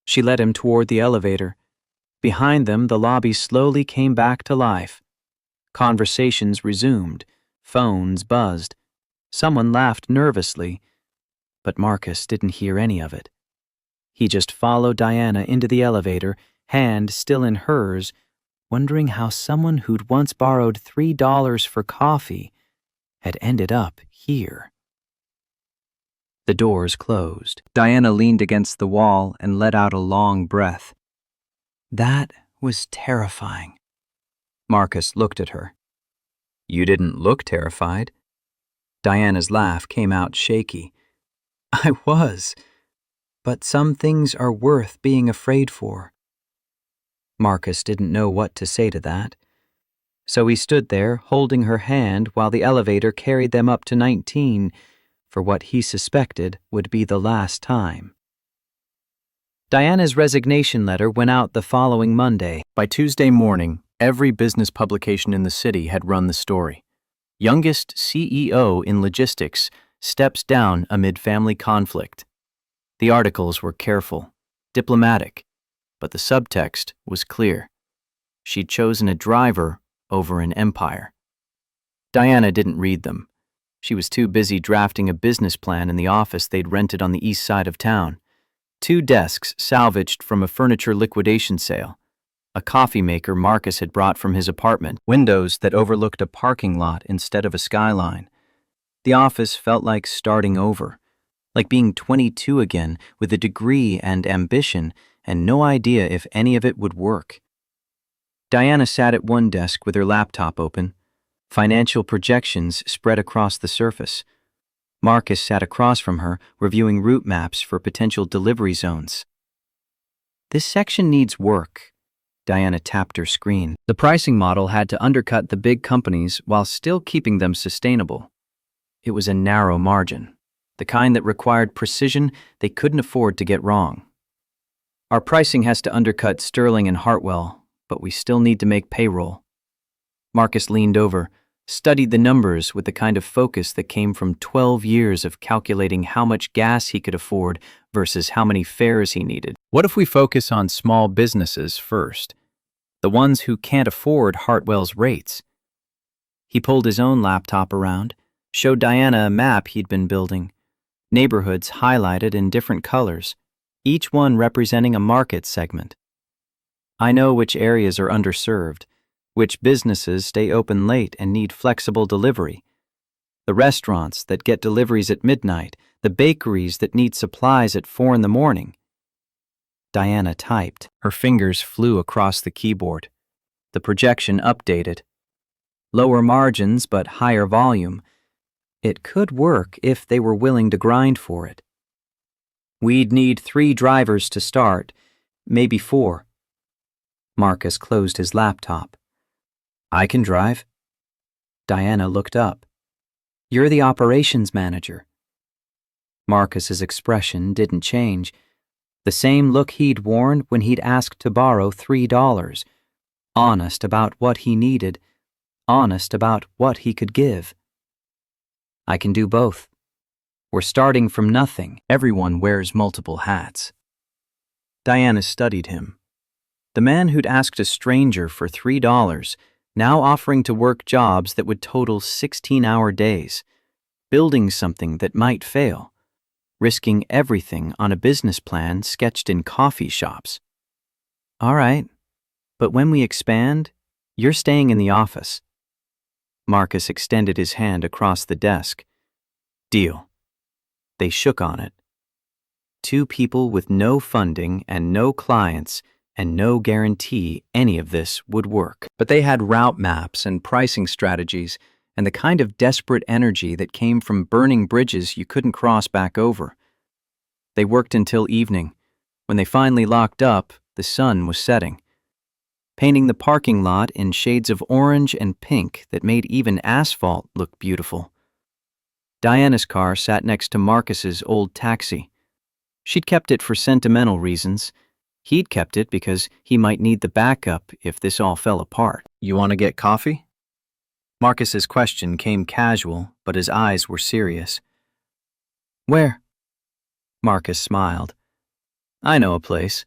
She led him toward the elevator. Behind them, the lobby slowly came back to life. Conversations resumed. Phones buzzed. Someone laughed nervously, but Marcus didn't hear any of it. He just followed Diana into the elevator, hand still in hers, wondering how someone who'd once borrowed $3 for coffee had ended up here. The doors closed. Diana leaned against the wall and let out a long breath. That was terrifying. Marcus looked at her. "You didn't look terrified." Diana's laugh came out shaky. "I was, but some things are worth being afraid for." Marcus didn't know what to say to that. So he stood there, holding her hand while the elevator carried them up to 19, for what he suspected would be the last time. Diana's resignation letter went out the following Monday. By Tuesday morning, every business publication in the city had run the story. Youngest CEO in logistics steps down amid family conflict. The articles were careful, diplomatic, but the subtext was clear. She'd chosen a driver over an empire. Diana didn't read them. She was too busy drafting a business plan in the office they'd rented on the east side of town. 2 desks salvaged from a furniture liquidation sale, a coffee maker Marcus had brought from his apartment, windows that overlooked a parking lot instead of a skyline. The office felt like starting over, like being 22 again with a degree and ambition and no idea if any of it would work. Diana sat at one desk with her laptop open, financial projections spread across the surface. Marcus sat across from her, reviewing route maps for potential delivery zones. "This section needs work." Diana tapped her screen. The pricing model had to undercut the big companies while still keeping them sustainable. It was a narrow margin, the kind that required precision they couldn't afford to get wrong. "Our pricing has to undercut Sterling and Hartwell, but we still need to make payroll." Marcus leaned over, studied the numbers with the kind of focus that came from 12 years of calculating how much gas he could afford versus how many fares he needed. "What if we focus on small businesses first? The ones who can't afford Hartwell's rates?" He pulled his own laptop around, showed Diana a map he'd been building, neighborhoods highlighted in different colors, each one representing a market segment. "I know which areas are underserved, which businesses stay open late and need flexible delivery. The restaurants that get deliveries at midnight, the bakeries that need supplies at 4 in the morning. Diana typed. Her fingers flew across the keyboard. The projection updated. Lower margins but higher volume. It could work if they were willing to grind for it. "We'd need 3 drivers to start, maybe 4. Marcus closed his laptop. "I can drive." Diana looked up. "You're the operations manager." Marcus's expression didn't change. The same look he'd worn when he'd asked to borrow $3. Honest about what he needed. Honest about what he could give. "I can do both." We're starting from nothing. Everyone wears multiple hats. Diana studied him. The man who'd asked a stranger for $3, now offering to work jobs that would total 16-hour days, building something that might fail, risking everything on a business plan sketched in coffee shops. All right, but when we expand, you're staying in the office. Marcus extended his hand across the desk. Deal. They shook on it. Two people with no funding and no clients and no guarantee any of this would work. But they had route maps and pricing strategies and the kind of desperate energy that came from burning bridges you couldn't cross back over. They worked until evening. When they finally locked up, the sun was setting, painting the parking lot in shades of orange and pink that made even asphalt look beautiful. Diana's car sat next to Marcus's old taxi. She'd kept it for sentimental reasons. He'd kept it because he might need the backup if this all fell apart. You want to get coffee? Marcus's question came casual, but his eyes were serious. Where? Marcus smiled. I know a place.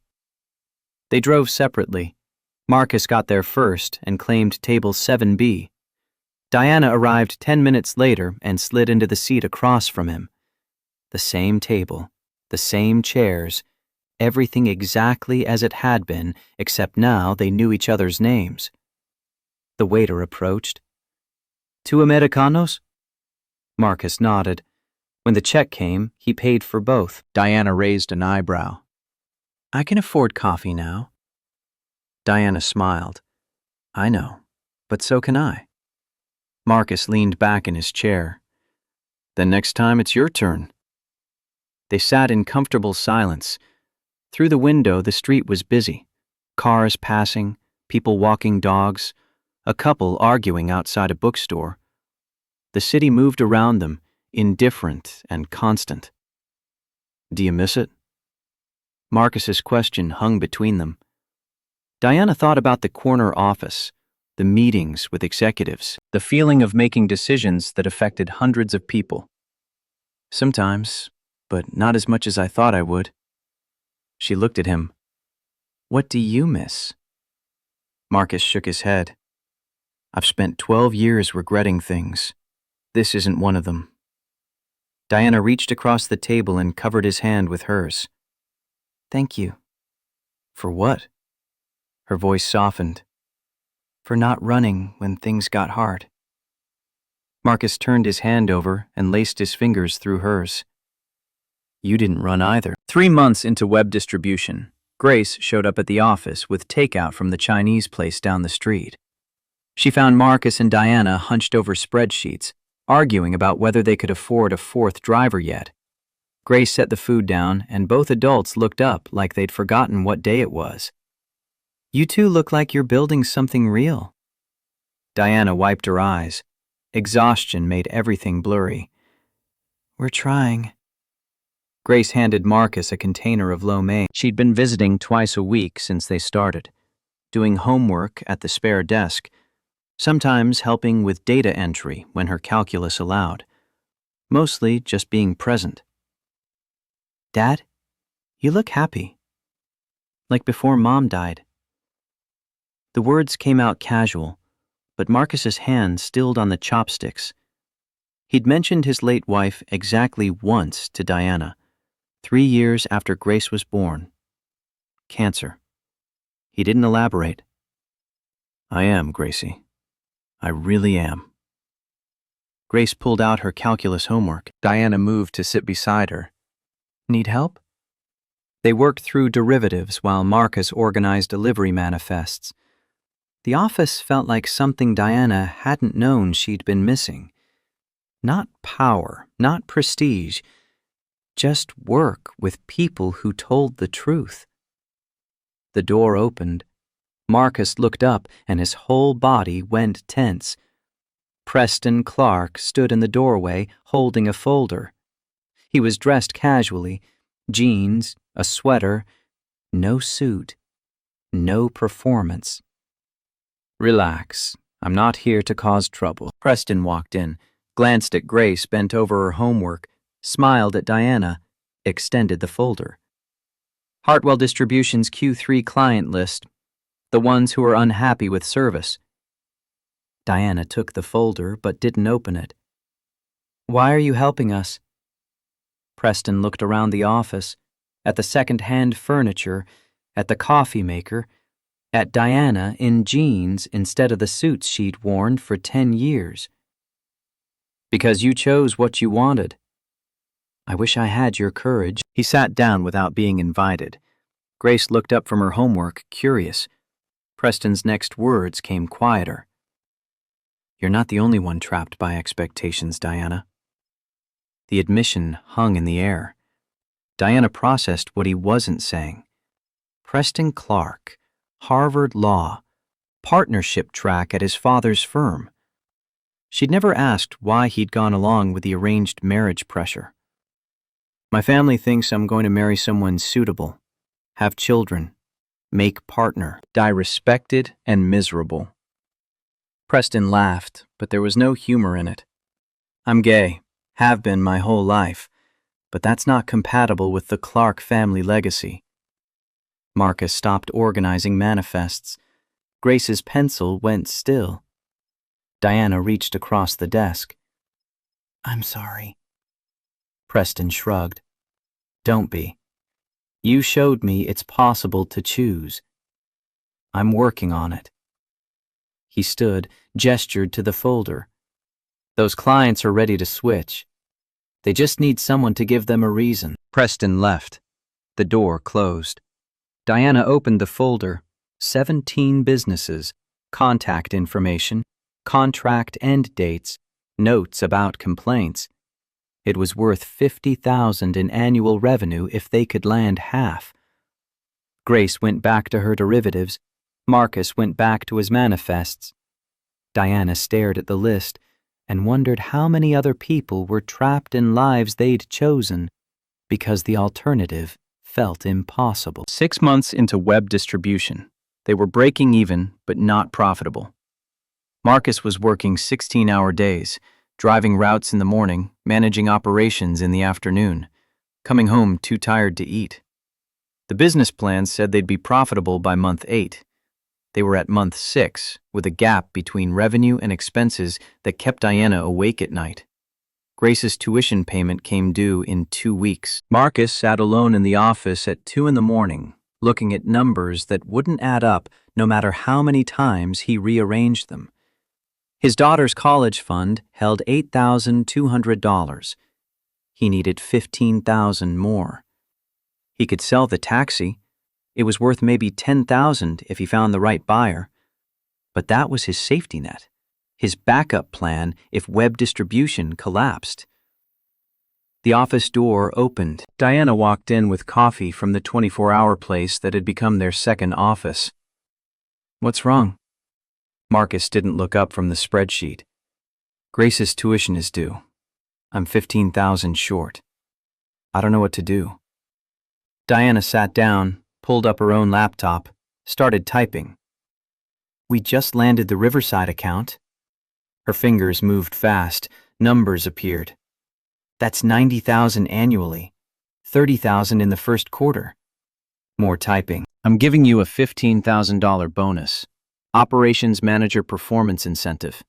They drove separately. Marcus got there first and claimed table 7B. Diana arrived 10 minutes later and slid into the seat across from him. The same table, the same chairs, everything exactly as it had been, except now they knew each other's names. The waiter approached. Two Americanos? Marcus nodded. When the check came, he paid for both. Diana raised an eyebrow. I can afford coffee now. Diana smiled. I know, but so can I. Marcus leaned back in his chair. Then next time it's your turn. They sat in comfortable silence. Through the window, the street was busy. Cars passing, people walking dogs, a couple arguing outside a bookstore. The city moved around them, indifferent and constant. Do you miss it? Marcus's question hung between them. Diana thought about the corner office, the meetings with executives, the feeling of making decisions that affected hundreds of people. Sometimes, but not as much as I thought I would. She looked at him. What do you miss? Marcus shook his head. I've spent 12 years regretting things. This isn't one of them. Diana reached across the table and covered his hand with hers. Thank you. For what? Her voice softened. For not running when things got hard. Marcus turned his hand over and laced his fingers through hers. You didn't run either. 3 months into web distribution, Grace showed up at the office with takeout from the Chinese place down the street. She found Marcus and Diana hunched over spreadsheets, arguing about whether they could afford a 4th driver yet. Grace set the food down, and both adults looked up like they'd forgotten what day it was. You two look like you're building something real. Diana wiped her eyes. Exhaustion made everything blurry. We're trying. Grace handed Marcus a container of lo mein. She'd been visiting twice a week since they started, doing homework at the spare desk, sometimes helping with data entry when her calculus allowed, mostly just being present. Dad, you look happy. Like before Mom died. The words came out casual, but Marcus's hand stilled on the chopsticks. He'd mentioned his late wife exactly once to Diana, 3 years after Grace was born. Cancer. He didn't elaborate. I am, Gracie. I really am. Grace pulled out her calculus homework. Diana moved to sit beside her. Need help? They worked through derivatives while Marcus organized delivery manifests. The office felt like something Diana hadn't known she'd been missing. Not power, not prestige, just work with people who told the truth. The door opened. Marcus looked up and his whole body went tense. Preston Clark stood in the doorway holding a folder. He was dressed casually, jeans, a sweater, no suit, no performance. Relax, I'm not here to cause trouble. Preston walked in, glanced at Grace bent over her homework, smiled at Diana, extended the folder. Hartwell Distribution's Q3 client list, the ones who are unhappy with service. Diana took the folder but didn't open it. Why are you helping us? Preston looked around the office, at the second-hand furniture, at the coffee maker, at Diana in jeans instead of the suits she'd worn for 10 years. Because you chose what you wanted. I wish I had your courage. He sat down without being invited. Grace looked up from her homework, curious. Preston's next words came quieter. You're not the only one trapped by expectations, Diana. The admission hung in the air. Diana processed what he wasn't saying. Preston Clark, Harvard Law, partnership track at his father's firm. She'd never asked why he'd gone along with the arranged marriage pressure. My family thinks I'm going to marry someone suitable, have children, make partner, die respected and miserable. Preston laughed, but there was no humor in it. I'm gay, have been my whole life, but that's not compatible with the Clark family legacy. Marcus stopped organizing manifests. Grace's pencil went still. Diana reached across the desk. I'm sorry. Preston shrugged. Don't be. You showed me it's possible to choose. I'm working on it. He stood, gestured to the folder. Those clients are ready to switch. They just need someone to give them a reason. Preston left. The door closed. Diana opened the folder. 17 businesses, contact information, contract end dates, notes about complaints. It was worth $50,000 in annual revenue if they could land half. Grace went back to her derivatives. Marcus went back to his manifests. Diana stared at the list and wondered how many other people were trapped in lives they'd chosen because the alternative felt impossible. 6 months into web distribution, they were breaking even but not profitable. Marcus was working 16-hour days, driving routes in the morning, managing operations in the afternoon, coming home too tired to eat. The business plan said they'd be profitable by month 8. They were at month 6, with a gap between revenue and expenses that kept Diana awake at night. Grace's tuition payment came due in 2 weeks. Marcus sat alone in the office at 2 a.m, looking at numbers that wouldn't add up no matter how many times he rearranged them. His daughter's college fund held $8,200. He needed $15,000 more. He could sell the taxi. It was worth maybe $10,000 if he found the right buyer. But that was his safety net, his backup plan if web distribution collapsed. The office door opened. Diana walked in with coffee from the 24-hour place that had become their second office. What's wrong? Marcus didn't look up from the spreadsheet. Grace's tuition is due. I'm $15,000 short. I don't know what to do. Diana sat down, pulled up her own laptop, started typing. We just landed the Riverside account. Her fingers moved fast. Numbers appeared. That's $90,000 annually, $30,000 in the first quarter. More typing. I'm giving you a $15,000 bonus. Operations Manager Performance Incentive.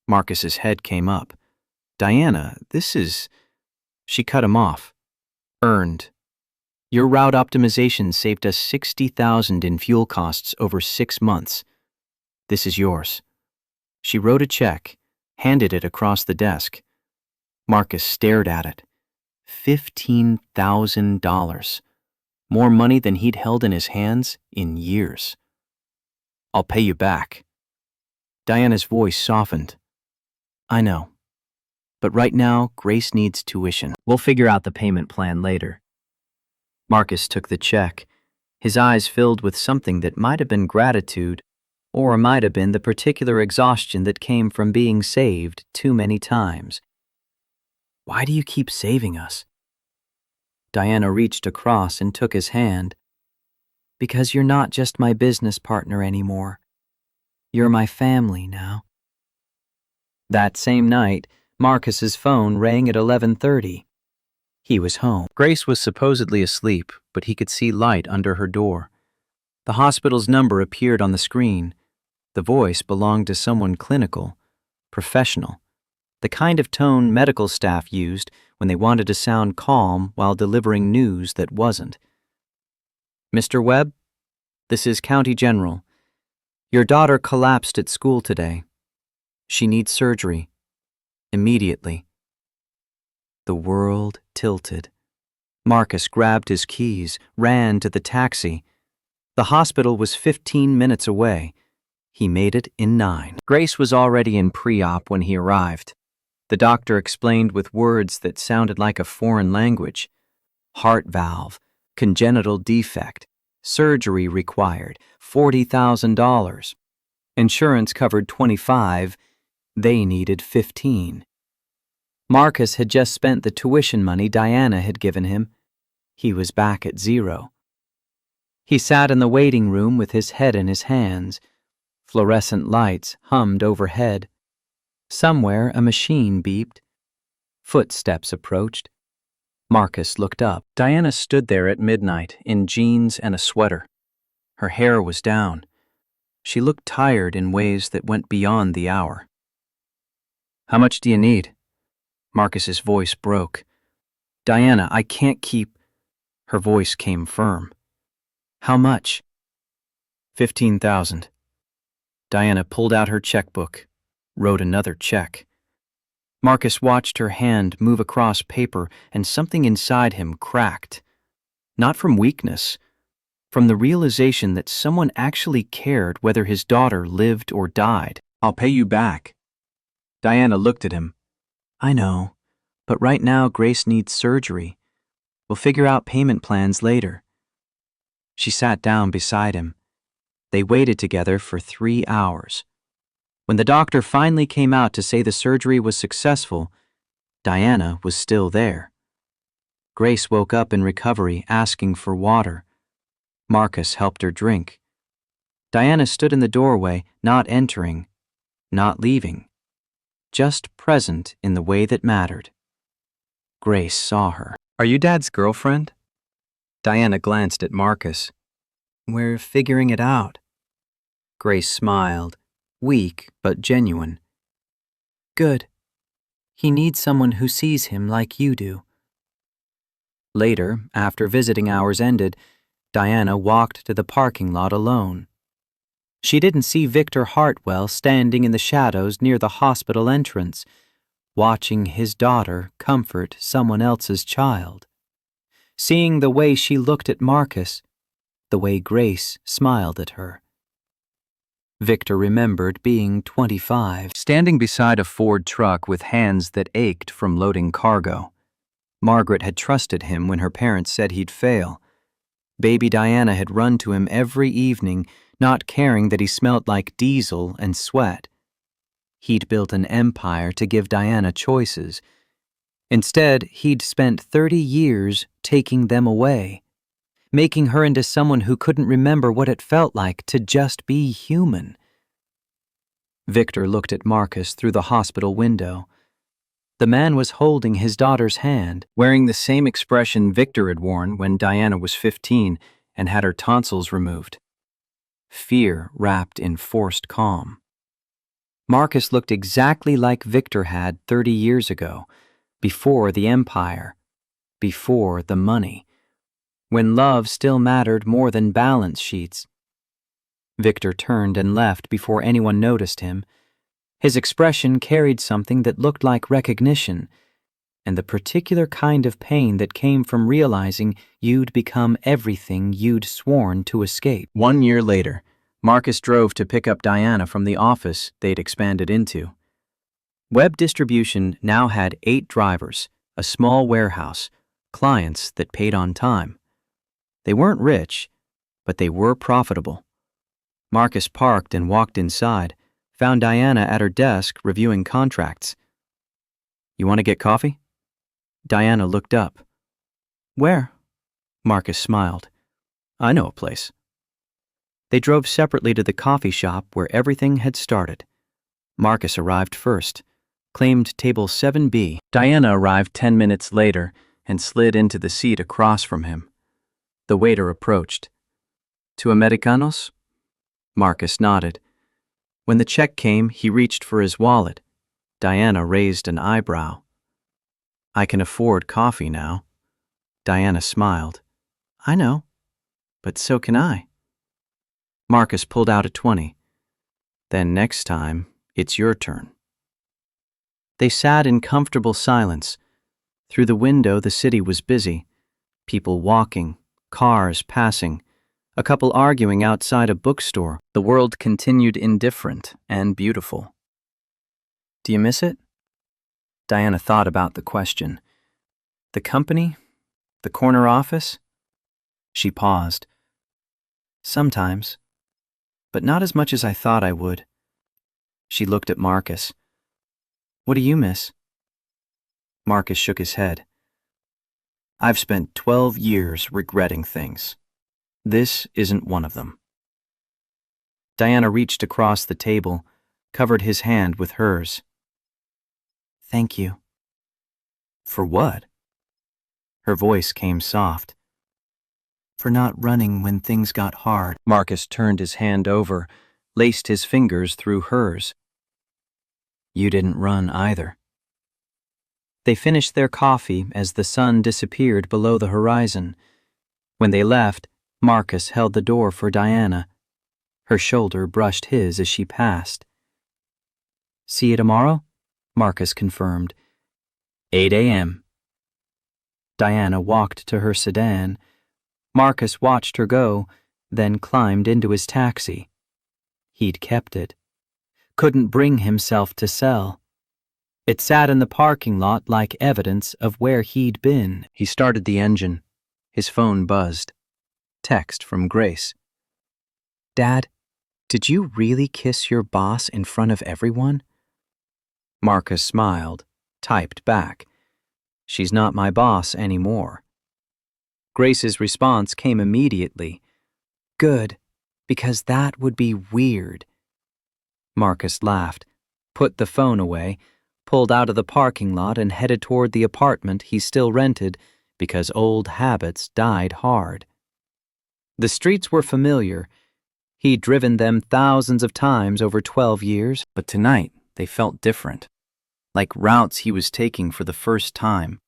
Marcus's head came up. Diana, this is... She cut him off. Earned. Your route optimization saved us $60,000 in fuel costs over 6 months. This is yours. She wrote a check, handed it across the desk. Marcus stared at it. $15,000. More money than he'd held in his hands in years. I'll pay you back. Diana's voice softened. I know. But right now, Grace needs tuition. We'll figure out the payment plan later. Marcus took the check, his eyes filled with something that might have been gratitude, or might have been the particular exhaustion that came from being saved too many times. Why do you keep saving us? Diana reached across and took his hand. Because you're not just my business partner anymore. You're my family now. That same night, Marcus's phone rang at 11:30. He was home. Grace was supposedly asleep, but he could see light under her door. The hospital's number appeared on the screen. The voice belonged to someone clinical, professional, the kind of tone medical staff used when they wanted to sound calm while delivering news that wasn't. "Mr. Webb, this is County General. Your daughter collapsed at school today. She needs surgery. Immediately." The world tilted. Marcus grabbed his keys, ran to the taxi. The hospital was 15 minutes away. He made it in 9. Grace was already in pre-op when he arrived. The doctor explained with words that sounded like a foreign language. Heart valve, congenital defect, surgery required, $40,000. Insurance covered $25,000, they needed $15,000. Marcus had just spent the tuition money Diana had given him. He was back at zero. He sat in the waiting room with his head in his hands. Fluorescent lights hummed overhead. Somewhere a machine beeped. Footsteps approached. Marcus looked up. Diana stood there at midnight in jeans and a sweater. Her hair was down. She looked tired in ways that went beyond the hour. "How much do you need?" Marcus's voice broke. "Diana, I can't keep..." Her voice came firm. "How much?" $15,000. Diana pulled out her checkbook, wrote another check. Marcus watched her hand move across paper, and something inside him cracked. Not from weakness, from the realization that someone actually cared whether his daughter lived or died. "I'll pay you back." Diana looked at him. "I know, but right now Grace needs surgery. We'll figure out payment plans later." She sat down beside him. They waited together for 3 hours. When the doctor finally came out to say the surgery was successful, Diana was still there. Grace woke up in recovery, asking for water. Marcus helped her drink. Diana stood in the doorway, not entering, not leaving, just present in the way that mattered. Grace saw her. "Are you Dad's girlfriend?" Diana glanced at Marcus. "We're figuring it out." Grace smiled, weak but genuine. "Good. He needs someone who sees him like you do." Later, after visiting hours ended, Diana walked to the parking lot alone. She didn't see Victor Hartwell standing in the shadows near the hospital entrance, watching his daughter comfort someone else's child. Seeing the way she looked at Marcus, the way Grace smiled at her. Victor remembered being 25, standing beside a Ford truck with hands that ached from loading cargo. Margaret had trusted him when her parents said he'd fail. Baby Diana had run to him every evening, not caring that he smelled like diesel and sweat. He'd built an empire to give Diana choices. Instead, he'd spent 30 years taking them away, making her into someone who couldn't remember what it felt like to just be human. Victor looked at Marcus through the hospital window. The man was holding his daughter's hand, wearing the same expression Victor had worn when Diana was 15 and had her tonsils removed. Fear wrapped in forced calm. Marcus looked exactly like Victor had 30 years ago, before the empire, before the money, when love still mattered more than balance sheets. Victor turned and left before anyone noticed him. His expression carried something that looked like recognition, and the particular kind of pain that came from realizing you'd become everything you'd sworn to escape. 1 year later, Marcus drove to pick up Diana from the office they'd expanded into. Web Distribution now had 8 drivers, a small warehouse, clients that paid on time. They weren't rich, but they were profitable. Marcus parked and walked inside, found Diana at her desk reviewing contracts. "You want to get coffee?" Diana looked up. "Where?" Marcus smiled. "I know a place." They drove separately to the coffee shop where everything had started. Marcus arrived first, claimed table 7B. Diana arrived 10 minutes later and slid into the seat across from him. The waiter approached. "Two Americanos?" Marcus nodded. When the check came, he reached for his wallet. Diana raised an eyebrow. "I can afford coffee now." Diana smiled. "I know, but so can I." Marcus pulled out a 20. "Then next time, it's your turn." They sat in comfortable silence. Through the window, the city was busy. People walking, cars passing, a couple arguing outside a bookstore. The world continued indifferent and beautiful. "Do you miss it?" Diana thought about the question. "The company? The corner office?" She paused. "Sometimes, but not as much as I thought I would." She looked at Marcus. "What do you miss?" Marcus shook his head. "I've spent 12 years regretting things. This isn't one of them." Diana reached across the table, covered his hand with hers. "Thank you." "For what?" Her voice came soft. "For not running when things got hard." Marcus turned his hand over, laced his fingers through hers. "You didn't run either." They finished their coffee as the sun disappeared below the horizon. When they left, Marcus held the door for Diana. Her shoulder brushed his as she passed. "See you tomorrow?" Marcus confirmed. 8 a.m. Diana walked to her sedan. Marcus watched her go, then climbed into his taxi. He'd kept it. Couldn't bring himself to sell. It sat in the parking lot like evidence of where he'd been. He started the engine. His phone buzzed. Text from Grace. "Dad, did you really kiss your boss in front of everyone?" Marcus smiled, typed back. "She's not my boss anymore." Grace's response came immediately. "Good, because that would be weird." Marcus laughed, put the phone away, pulled out of the parking lot and headed toward the apartment he still rented because old habits died hard. The streets were familiar. He'd driven them thousands of times over 12 years, but tonight they felt different. Like routes he was taking for the first time.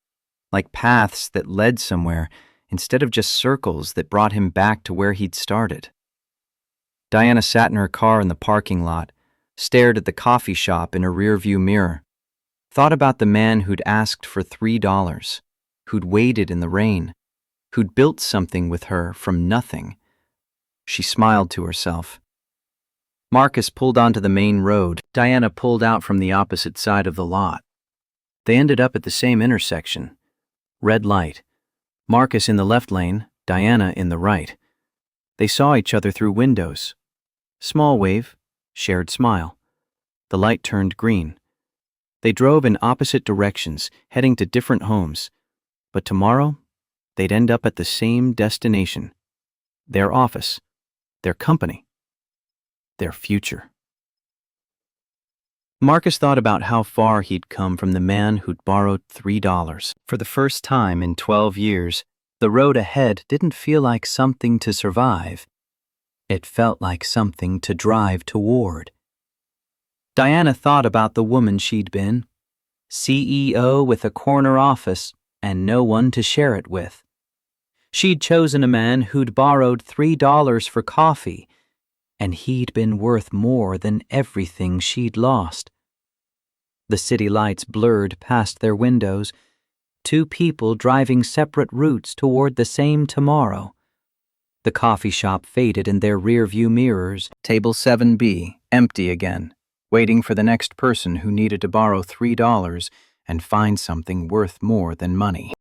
Like paths that led somewhere instead of just circles that brought him back to where he'd started. Diana sat in her car in the parking lot, stared at the coffee shop in her rearview mirror, thought about the man who'd asked for $3, who'd waited in the rain, who'd built something with her from nothing. She smiled to herself. Marcus pulled onto the main road. Diana pulled out from the opposite side of the lot. They ended up at the same intersection. Red light. Marcus in the left lane, Diana in the right. They saw each other through windows. Small wave, shared smile. The light turned green. They drove in opposite directions, heading to different homes. But tomorrow, they'd end up at the same destination. Their office, their company, their future. Marcus thought about how far he'd come from the man who'd borrowed $3. For the first time in 12 years, the road ahead didn't feel like something to survive. It felt like something to drive toward. Diana thought about the woman she'd been, CEO with a corner office and no one to share it with. She'd chosen a man who'd borrowed $3 for coffee, and he'd been worth more than everything she'd lost. The city lights blurred past their windows, two people driving separate routes toward the same tomorrow. The coffee shop faded in their rearview mirrors. Table 7B, empty again, waiting for the next person who needed to borrow $3 and find something worth more than money.